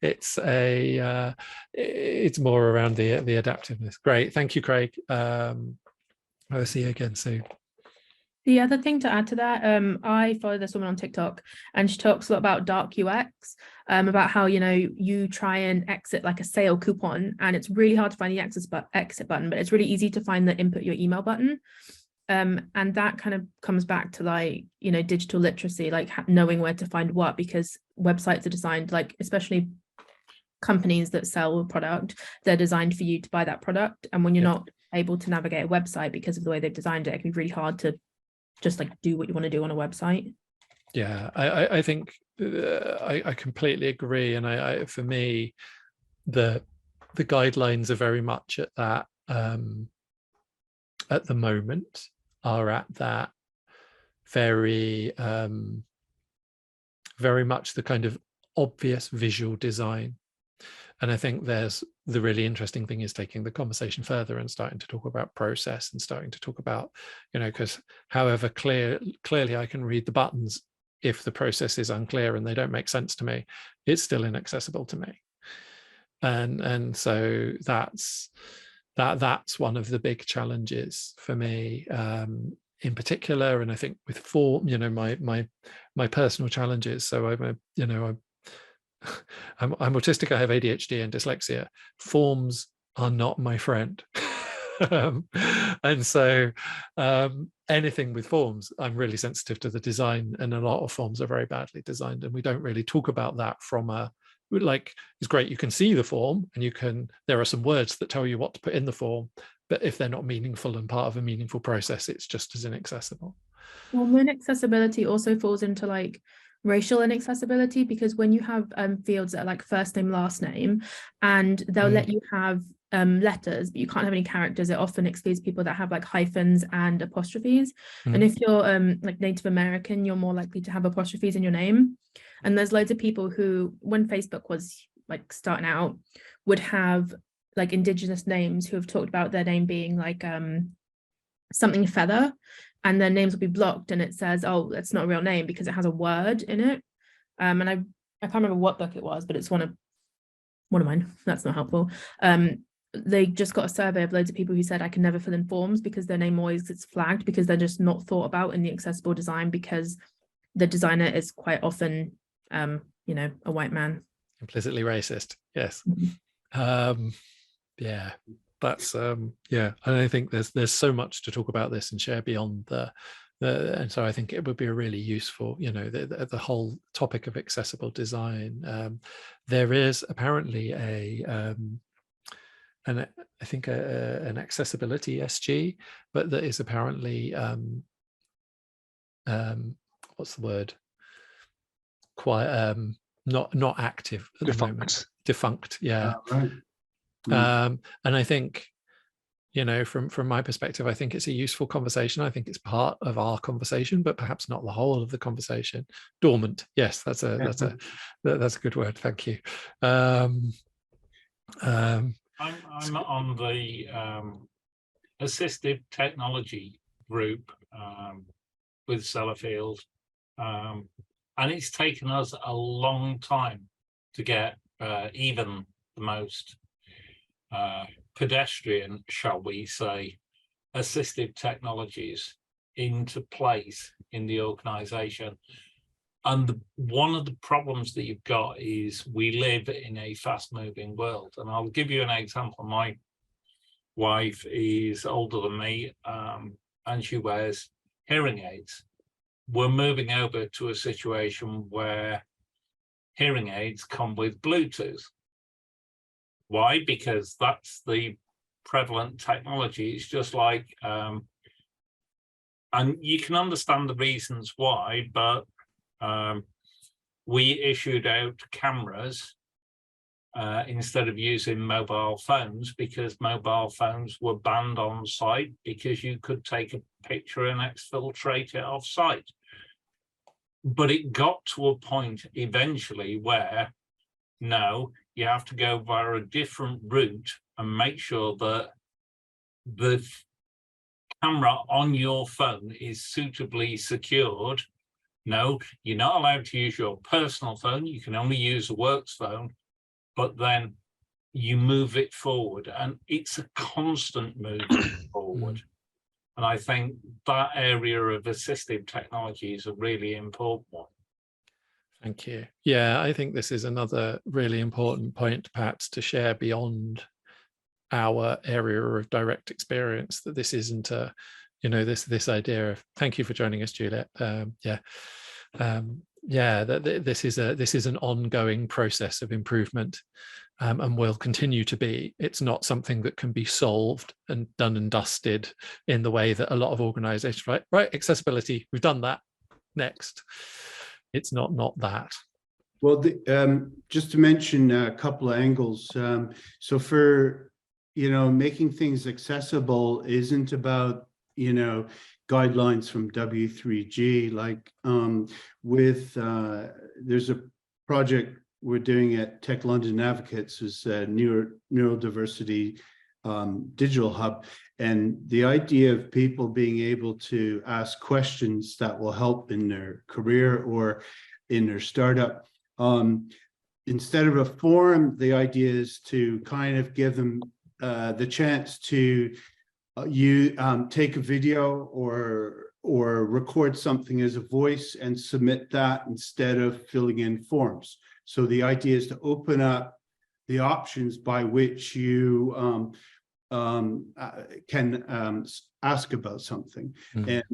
It's more around the adaptiveness. Great, thank you, Craig. I'll see you again soon. The other thing to add to that, I follow this woman on TikTok, and she talks a lot about dark UX, about how, you know, you try and exit like a sale coupon, and it's really hard to find the exit button, but it's really easy to find the input your email button. And that kind of comes back to, like, you know, digital literacy, like knowing where to find what, because websites are designed, like, especially companies that sell a product, they're designed for you to buy that product. And when you're not able to navigate a website because of the way they've designed it, it can be really hard to just like do what you want to do on a website. Yeah, I think I completely agree. And for me, the guidelines are very much at that at the moment are at that very very much the kind of obvious visual design. And I think there's the really interesting thing is taking the conversation further and starting to talk about process and starting to talk about, you know, because however clearly I can read the buttons, if the process is unclear and they don't make sense to me, it's still inaccessible to me. And so that's one of the big challenges for me in particular. And I think with form, you know, my personal challenges. So I'm autistic, I have ADHD and dyslexia. Forms are not my friend. And so anything with forms, I'm really sensitive to the design, and a lot of forms are very badly designed, and we don't really talk about that from a, like, it's great you can see the form and there are some words that tell you what to put in the form, but if they're not meaningful and part of a meaningful process, it's just as inaccessible. Well, inaccessibility also falls into like racial inaccessibility, because when you have fields that are like first name, last name, and they'll let you have letters, but you can't have any characters, it often excludes people that have like hyphens and apostrophes. And if you're like Native American, you're more likely to have apostrophes in your name. And there's loads of people who, when Facebook was like starting out, would have like indigenous names who have talked about their name being like something feather, and their names will be blocked, and it says, oh, that's not a real name because it has a word in it. And I can't remember what book it was, but it's one of mine. That's not helpful. They just got a survey of loads of people who said I can never fill in forms because their name always gets flagged, because they're just not thought about in the accessible design, because the designer is quite often you know, a white man. Implicitly racist. Yes. Yeah, that's yeah, and I think there's so much to talk about this and share beyond and so I think it would be a really useful, you know, the whole topic of accessible design. There is apparently an accessibility SG, but that is apparently what's the word? Quite not active at the moment. Defunct. Yeah. Right. And I think, you know, from my perspective, I think it's a useful conversation. I think it's part of our conversation, but perhaps not the whole of the conversation. Dormant. Yes, that's a good word. Thank you. I'm on the assistive technology group with Sellafield, and it's taken us a long time to get even the most pedestrian, shall we say, assistive technologies into place in the organization. And one of the problems that you've got is we live in a fast-moving world. And I'll give you an example. My wife is older than me, and she wears hearing aids. We're moving over to a situation where hearing aids come with Bluetooth. Why? Because that's the prevalent technology. It's just like, and you can understand the reasons why, but we issued out cameras instead of using mobile phones, because mobile phones were banned on site because you could take a picture and exfiltrate it off site. But it got to a point eventually where, no, you have to go via a different route and make sure that the camera on your phone is suitably secured. No, you're not allowed to use your personal phone. You can only use a works phone, but then you move it forward, and it's a constant movement forward. And I think that area of assistive technology is a really important one. Thank you. Yeah, I think this is another really important point perhaps to share beyond our area of direct experience, that this isn't a, you know, this idea of, thank you for joining us, Juliet. Yeah, this is an ongoing process of improvement. and will continue to be. It's not something that can be solved and done and dusted in the way that a lot of organizations, right, accessibility, we've done that, next. It's not that. Well, just to mention a couple of angles. So for, making things accessible isn't about, guidelines from W3G, like there's a project we're doing at Tech London Advocates, is Neurodiversity Digital Hub. And the idea of people being able to ask questions that will help in their career or in their startup. Instead of a forum, the idea is to kind of give them the chance to take a video or record something as a voice and submit that instead of filling in forms. So the idea is to open up the options by which you can ask about something, and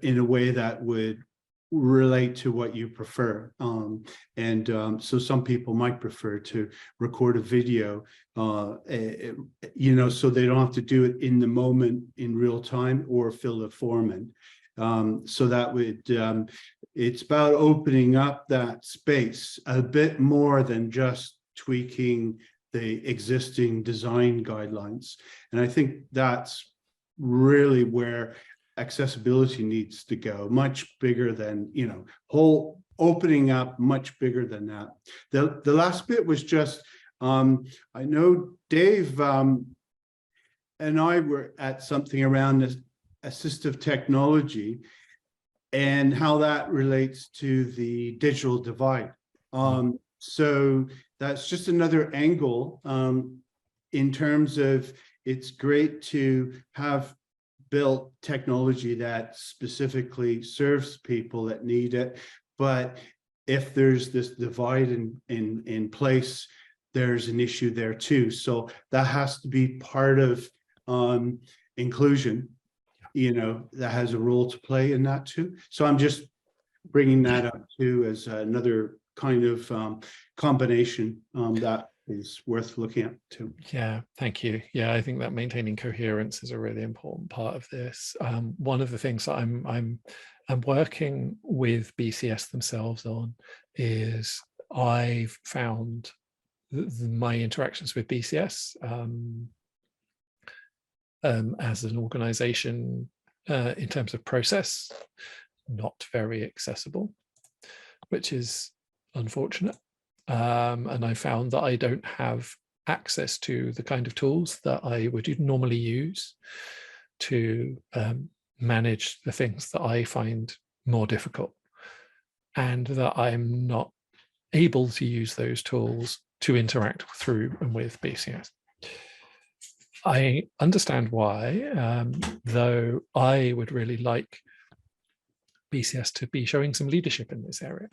in a way that would relate to what you prefer. So some people might prefer to record a video, so they don't have to do it in the moment in real time or fill a form in. So that would, it's about opening up that space a bit more than just tweaking the existing design guidelines. And I think that's really where accessibility needs to go, much bigger than, whole opening up, much bigger than that. The last bit was just, I know Dave and I were at something around this assistive technology and how that relates to the digital divide. So that's just another angle in terms of, it's great to have built technology that specifically serves people that need it, but if there's this divide in place, there's an issue there too. So that has to be part of inclusion, that has a role to play in that too. So I'm just bringing that up too as another kind of combination that is worth looking at too. Yeah, thank you. Yeah, I think that maintaining coherence is a really important part of this. One of the things that I'm working with BCS themselves on is I've found my interactions with BCS as an organization in terms of process, not very accessible, which is unfortunate. And I found that I don't have access to the kind of tools that I would normally use to manage the things that I find more difficult, and that I'm not able to use those tools to interact through and with BCS. I understand why, though I would really like BCS to be showing some leadership in this area.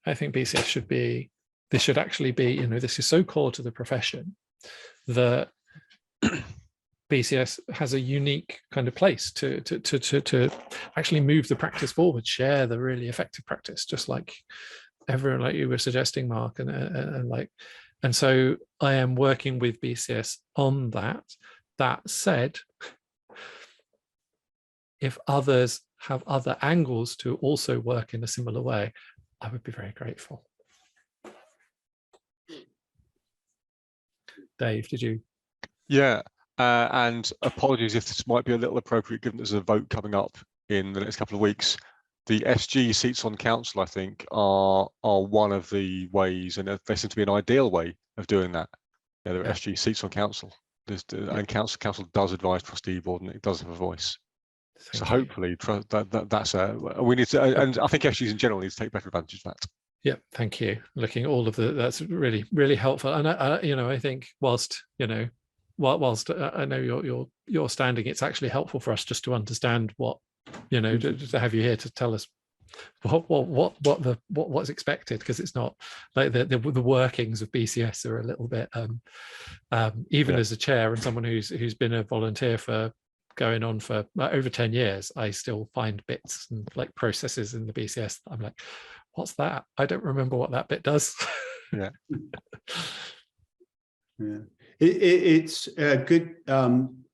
I think BCS should be, this should actually be, this is so core to the profession that BCS has a unique kind of place to actually move the practice forward, share the really effective practice, just like everyone, like you were suggesting, Mark, and so I am working with BCS on that. That said, if others have other angles to also work in a similar way, I would be very grateful. Dave, did you? Yeah, and apologies if this might be a little appropriate given there's a vote coming up in the next couple of weeks. The SG seats on council, I think, are one of the ways, and they seem to be an ideal way of doing that. Yeah, there are SG seats on council. And council does advise trustee board, and it does have a voice. So hopefully that's we need to, and I think SGs in general need to take better advantage of that. Yeah, thank you. Looking at all of that's really helpful. And I think whilst I know you're standing, it's actually helpful for us just to understand what, to have you here to tell us what's expected, because it's not like the workings of BCS are a little bit even as a chair and someone who's been a volunteer for going on for over 10 years, I still find bits and like processes in the BCS. I'm like, what's that? I don't remember what that bit does. Yeah. Yeah, it's a good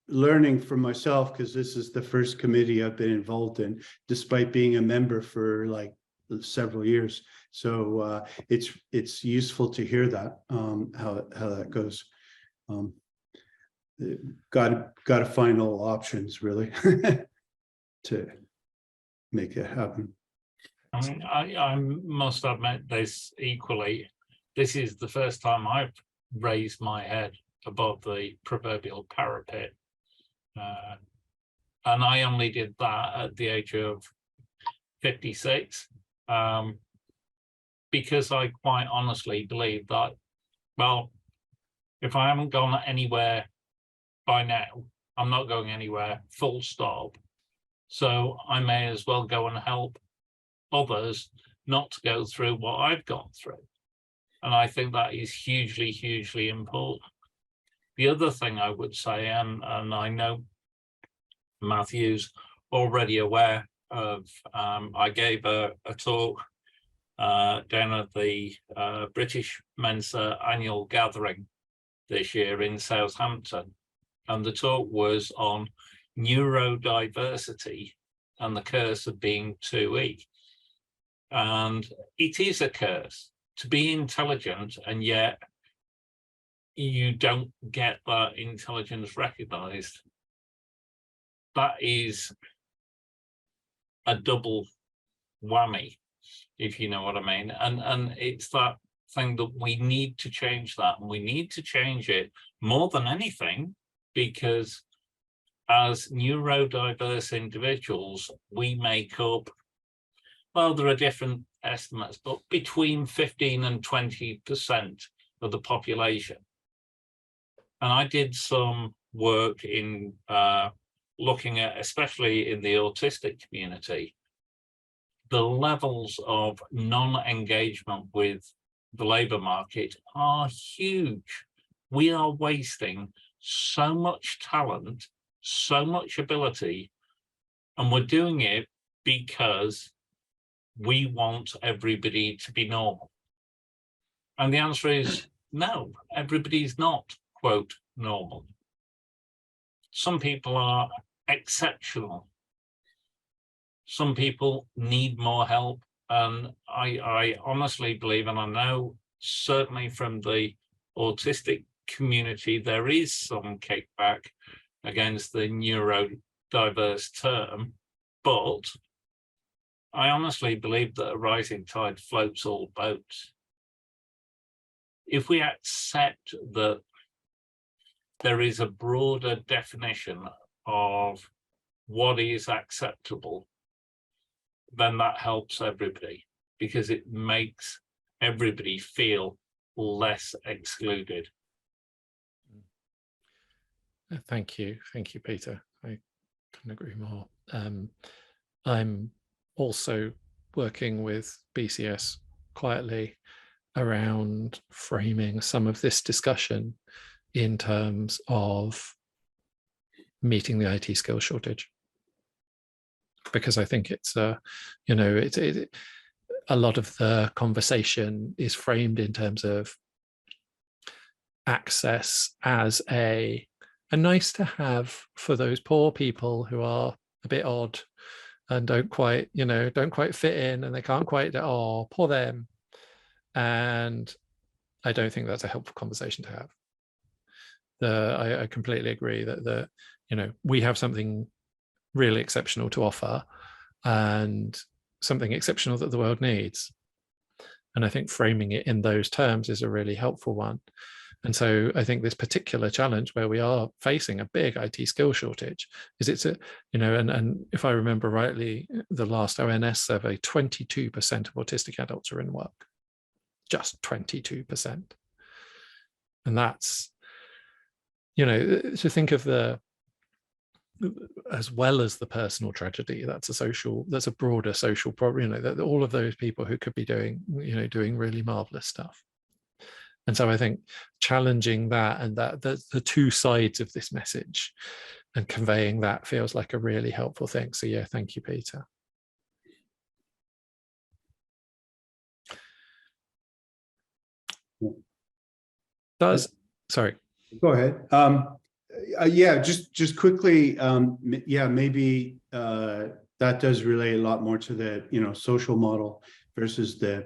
learning for myself, because this is the first committee I've been involved in, despite being a member for like several years. So it's useful to hear that, how that goes. Got to find all options really to make it happen. I mean, I must admit this equally. This is the first time I've raised my head above the proverbial parapet. And I only did that at the age of 56, because I quite honestly believe that, well, if I haven't gone anywhere by now, I'm not going anywhere, full stop. So I may as well go and help others not to go through what I've gone through. And I think that is hugely, hugely important. The other thing I would say, and I know Matthew's already aware of, I gave a talk down at the British Mensa annual gathering this year in Southampton. And the talk was on neurodiversity and the curse of being 2E. And it is a curse to be intelligent, and yet you don't get that intelligence recognized. That is a double whammy, if you know what I mean. And it's that thing that we need to change that, and we need to change it more than anything, because as neurodiverse individuals, we make up, well, there are different estimates, but between 15 and 20% of the population. And I did some work in looking at, especially in the autistic community, the levels of non-engagement with the labour market are huge. We are wasting so much talent, so much ability, and we're doing it because we want everybody to be normal. And the answer is no, everybody's not, quote, normal. Some people are exceptional. Some people need more help. And I honestly believe, and I know certainly from the autistic community, there is some kickback against the neurodiverse term, but I honestly believe that a rising tide floats all boats. If we accept that there is a broader definition of what is acceptable, then that helps everybody, because it makes everybody feel less excluded. Thank you, Peter. I couldn't agree more. I'm also working with BCS quietly around framing some of this discussion in terms of meeting the IT skills shortage, because I think it's a lot of the conversation is framed in terms of access as a nice to have for those poor people who are a bit odd and don't quite fit in, and they can't quite, oh, poor them. And I don't think that's a helpful conversation to have. I completely agree that we have something really exceptional to offer, and something exceptional that the world needs. And I think framing it in those terms is a really helpful one. And so I think this particular challenge where we are facing a big IT skill shortage is and if I remember rightly, the last ONS survey, 22% of autistic adults are in work, just 22%. And that's, to think of as well as the personal tragedy, that's a broader social problem, that all of those people who could be doing really marvelous stuff. And so I think challenging that, and that the two sides of this message and conveying that feels like a really helpful thing. So yeah, thank you, Peter. Does sorry. Go ahead. Yeah, just quickly. Yeah, maybe that does relate a lot more to the social model versus the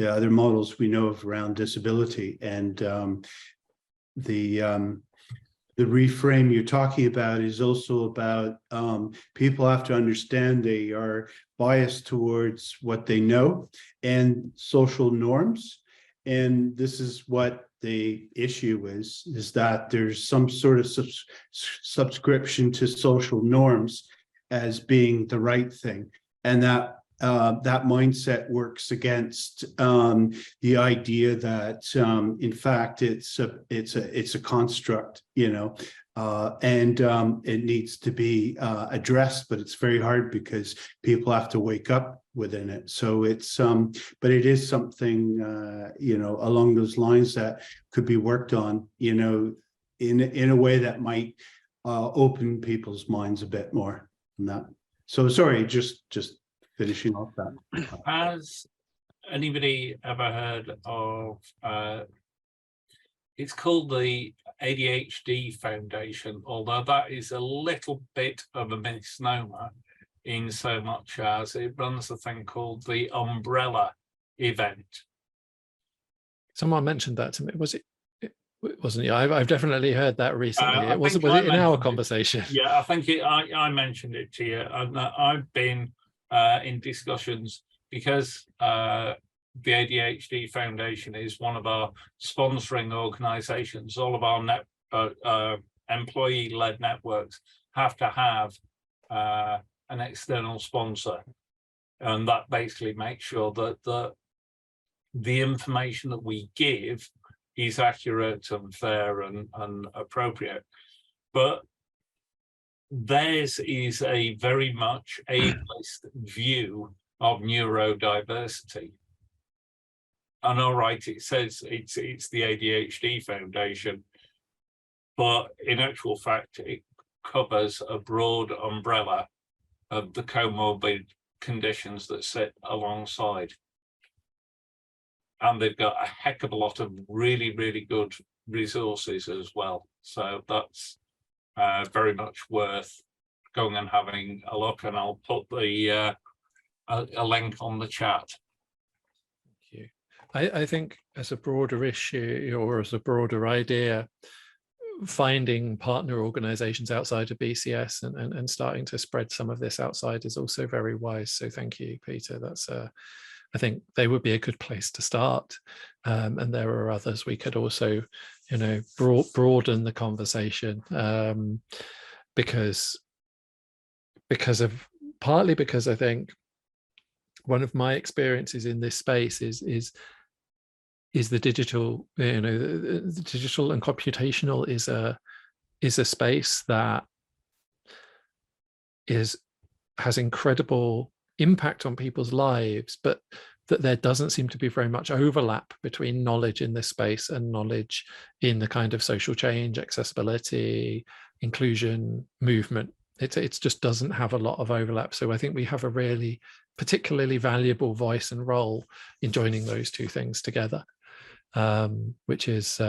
other models we know of around disability, and the reframe you're talking about is also about people have to understand they are biased towards what they know and social norms. And this is what the issue is that there's some sort of subscription to social norms as being the right thing. And that mindset works against the idea that in fact it's a construct, and it needs to be addressed, but it's very hard because people have to wake up within it. So it's but it is something along those lines that could be worked on, in a way that might open people's minds a bit more on that. So sorry, just finishing off that. Has anybody ever heard of it's called the ADHD Foundation, although that is a little bit of a misnomer in so much as it runs a thing called the Umbrella event. Someone mentioned that to me. Was it? It wasn't you? I've definitely heard that recently. Was it in our conversation? Yeah, I think I mentioned it to you. I've been in discussions because the ADHD Foundation is one of our sponsoring organizations. All of our employee-led networks have to have an external sponsor, and that basically makes sure that the information that we give is accurate and fair and appropriate. But theirs is a very much ableist view of neurodiversity. And all right, it says it's the ADHD Foundation, but in actual fact, it covers a broad umbrella of the comorbid conditions that sit alongside. And they've got a heck of a lot of really, really good resources as well. So that's very much worth going and having a look, and I'll put the a link on the chat. Thank you. I think as a broader issue or as a broader idea, finding partner organizations outside of BCS and starting to spread some of this outside is also very wise. So thank you, Peter. That's I think they would be a good place to start. And there are others we could also, broaden the conversation because I think one of my experiences in this space is the digital, the digital and computational is a space that has incredible impact on people's lives, but that there doesn't seem to be very much overlap between knowledge in this space and knowledge in the kind of social change, accessibility, inclusion movement. It just doesn't have a lot of overlap. So I think we have a really particularly valuable voice and role in joining those two things together, which is,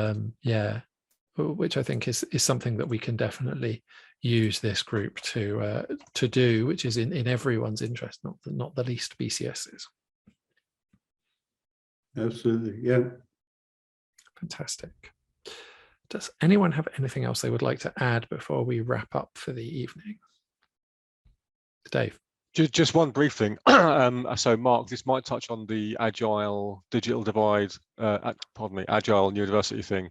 which I think is something that we can definitely use this group to do, which is in everyone's interest, not the least BCS's. Absolutely, yeah. Fantastic. Does anyone have anything else they would like to add before we wrap up for the evening? Dave. Just one brief thing. So Mark, this might touch on the agile digital divide, agile neurodiversity thing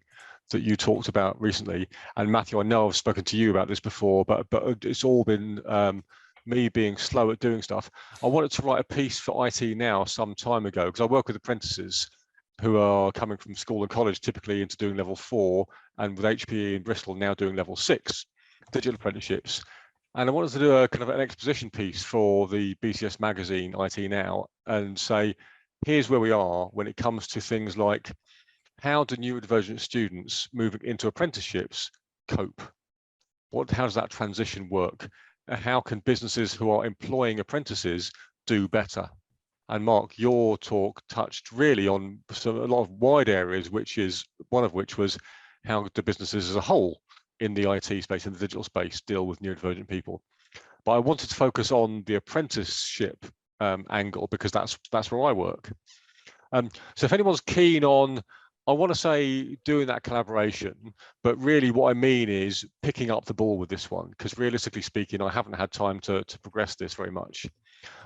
that you talked about recently. And Matthew, I know I've spoken to you about this before, but it's all been me being slow at doing stuff. I wanted to write a piece for IT Now some time ago, because I work with apprentices who are coming from school and college typically into doing level 4, and with HPE in Bristol now doing level 6 digital apprenticeships. And I wanted to do a kind of an exposition piece for the BCS magazine IT Now and say, here's where we are when it comes to things like how do neurodivergent students moving into apprenticeships cope? How does that transition work? How can businesses who are employing apprentices do better? And Mark, your talk touched really on a lot of wide areas, one of which was how do businesses as a whole in the IT space, in the digital space, deal with neurodivergent people. But I wanted to focus on the apprenticeship angle because that's where I work. So if anyone's keen on, I want to say doing that collaboration, but really what I mean is picking up the ball with this one, because realistically speaking, I haven't had time to progress this very much.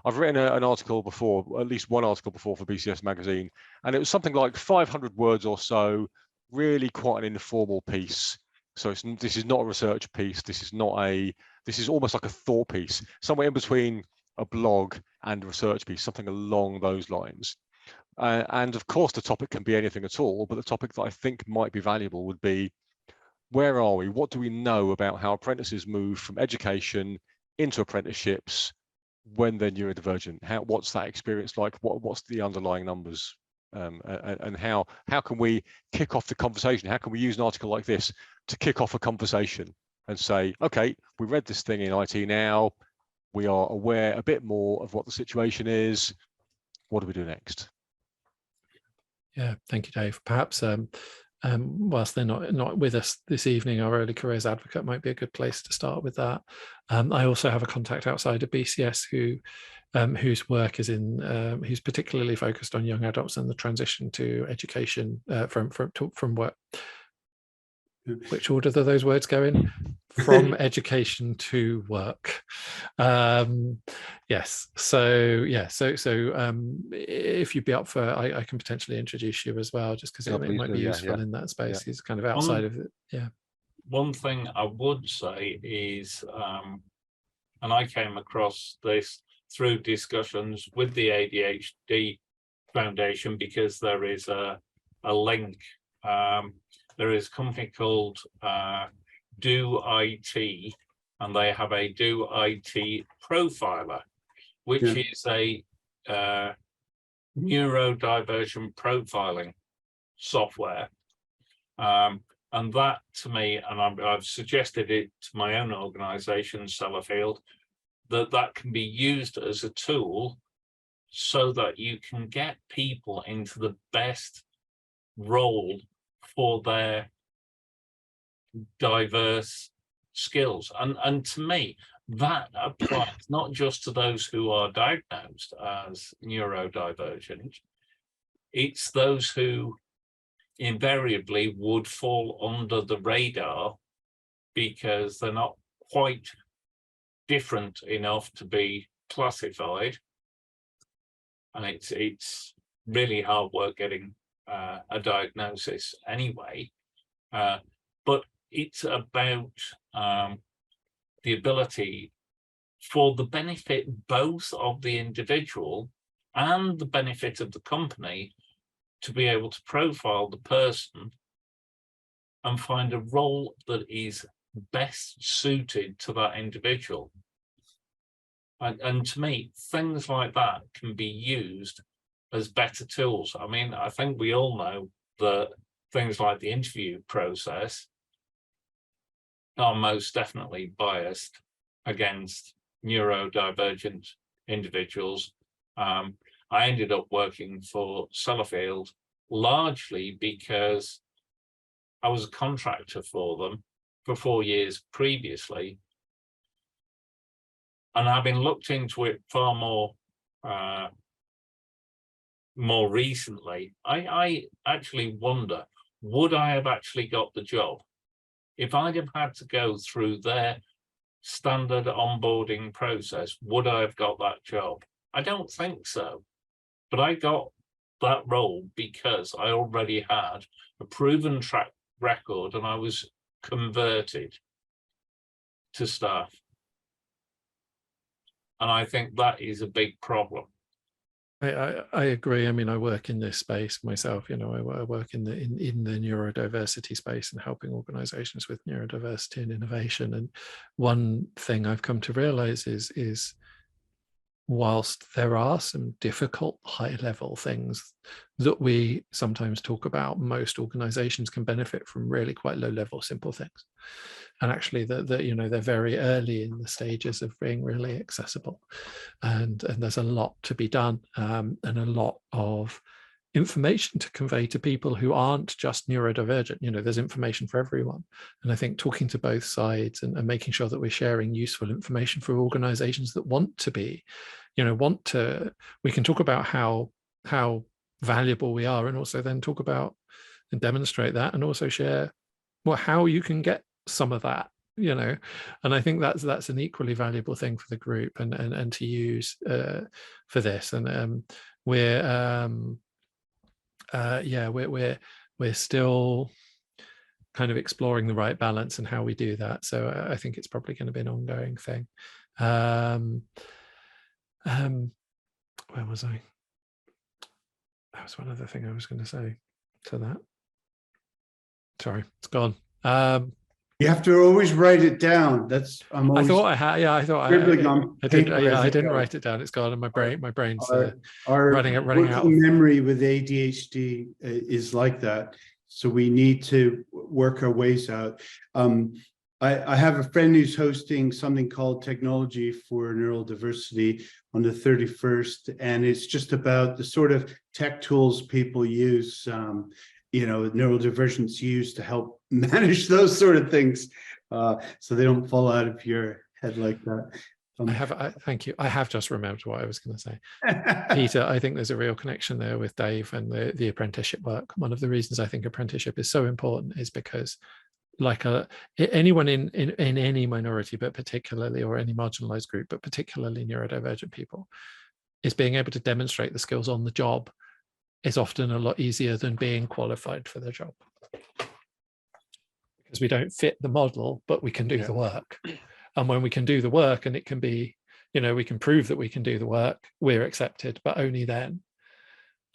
I've written an article before, at least one article before for BCS magazine, and it was something like 500 words or so, really quite an informal piece. So this is not a research piece. This is almost like a thought piece, somewhere in between a blog and a research piece, something along those lines. And of course, the topic can be anything at all, but the topic that I think might be valuable would be, where are we? What do we know about how apprentices move from education into apprenticeships when they're neurodivergent? What's that experience like? What's the underlying numbers? And how can we kick off the conversation? How can we use an article like this to kick off a conversation and say, okay, we read this thing in IT now, we are aware a bit more of what the situation is. What do we do next? Yeah, thank you, Dave. Perhaps whilst they're not with us this evening, our early careers advocate might be a good place to start with that. I also have a contact outside of BCS whose work is who's particularly focused on young adults and the transition to education from work. Which order do those words go in? From education to work. Yes. So yeah. So if you'd be up for, I can potentially introduce you as well, just because it might be useful in that space. He's kind of outside of it. Yeah. One thing I would say is, and I came across this through discussions with the ADHD Foundation, because there is a link. There is a company called Do IT, and they have a Do IT profiler, which is a neurodivergent profiling software. And that, to me, and I've suggested it to my own organisation, Sellafield, that can be used as a tool so that you can get people into the best role for their diverse skills. And to me, that applies not just to those who are diagnosed as neurodivergent, it's those who invariably would fall under the radar because they're not quite different enough to be classified. And it's really hard work getting a diagnosis anyway, but it's about the ability for the benefit both of the individual and the benefit of the company to be able to profile the person and find a role that is best suited to that individual. And to me, things like that can be used as better tools. I mean, I think we all know that things like the interview process are most definitely biased against neurodivergent individuals. I ended up working for Sellafield largely because I was a contractor for them for 4 years previously. And having looked into it far more recently, I actually wonder, would I have actually got the job if I'd have had to go through their standard onboarding process? Would I have got that job? I don't think so. But I got that role because I already had a proven track record and I was converted to staff. And I think that is a big problem. I agree. I mean, I work in this space myself. You know, I work in the neurodiversity space and helping organizations with neurodiversity and innovation. And one thing I've come to realize is whilst there are some difficult high-level things that we sometimes talk about, most organizations can benefit from really quite low-level simple things. And actually you know, they're very early in the stages of being really accessible, and there's a lot to be done, and a lot of information to convey to people who aren't just neurodivergent. You know, there's information for everyone. And I think talking to both sides and making sure that we're sharing useful information for organizations that want to be, you know, we can talk about how valuable we are, and also then talk about and demonstrate that, and also share how you can get some of that, you know. And I think that's an equally valuable thing for the group and to use for this. And we're still kind of exploring the right balance and how we do that. So I think it's probably going to be an ongoing thing. Where was I? That was one other thing I was going to say to that. Sorry, it's gone. You have to always write it down. I thought I had. Yeah, I thought I did. Yeah, I didn't write it down. It's gone, and my brain's running out. Memory with ADHD is like that, so we need to work our ways out. I have a friend who's hosting something called Technology for Neural Diversity on the 31st, and it's just about the sort of tech tools people use, you know, neurodivergents use to help manage those sort of things, so they don't fall out of your head like that. Thank you. I have just remembered what I was going to say. Peter, I think there's a real connection there with Dave and the apprenticeship work. One of the reasons I think apprenticeship is so important is because, like anyone in any minority, but particularly, or any marginalized group, but particularly neurodivergent people, is being able to demonstrate the skills on the job is often a lot easier than being qualified for the job, because we don't fit the model, but we can do the work. And when we can do the work, and it can be, you know, we can prove that we can do the work, we're accepted, but only then.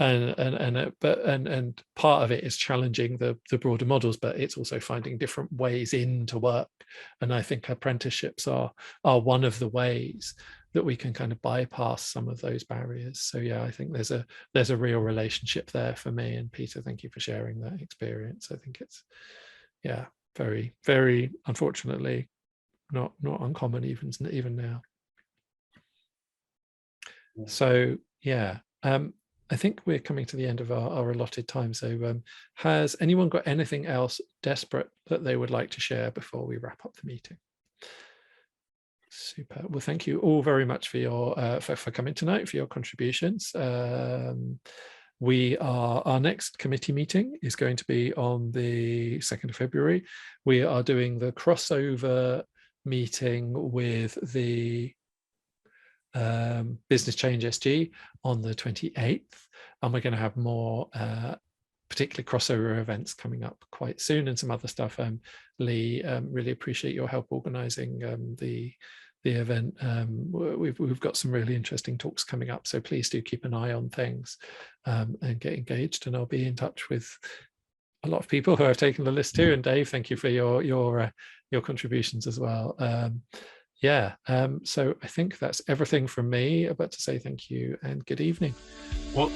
And part of it is challenging the broader models, but it's also finding different ways into work. And I think apprenticeships are one of the ways that we can kind of bypass some of those barriers. So yeah, I think there's a real relationship there for me. And Peter, thank you for sharing that experience. I think it's, yeah, very, very unfortunately not uncommon even now. So yeah. I think we're coming to the end of our allotted time. So has anyone got anything else desperate that they would like to share before we wrap up the meeting? Super. Well, thank you all very much for your for coming tonight, for your contributions. Our next committee meeting is going to be on the 2nd of February. We are doing the crossover meeting with the Business Change SG on the 28th, and we're going to have more particularly crossover events coming up quite soon, and some other stuff. Lee, really appreciate your help organizing the event. We've got some really interesting talks coming up, so please do keep an eye on things and get engaged, and I'll be in touch with a lot of people who have taken the list too. And Dave, thank you for your contributions as well. So I think that's everything from me. About to say thank you and good evening. Well,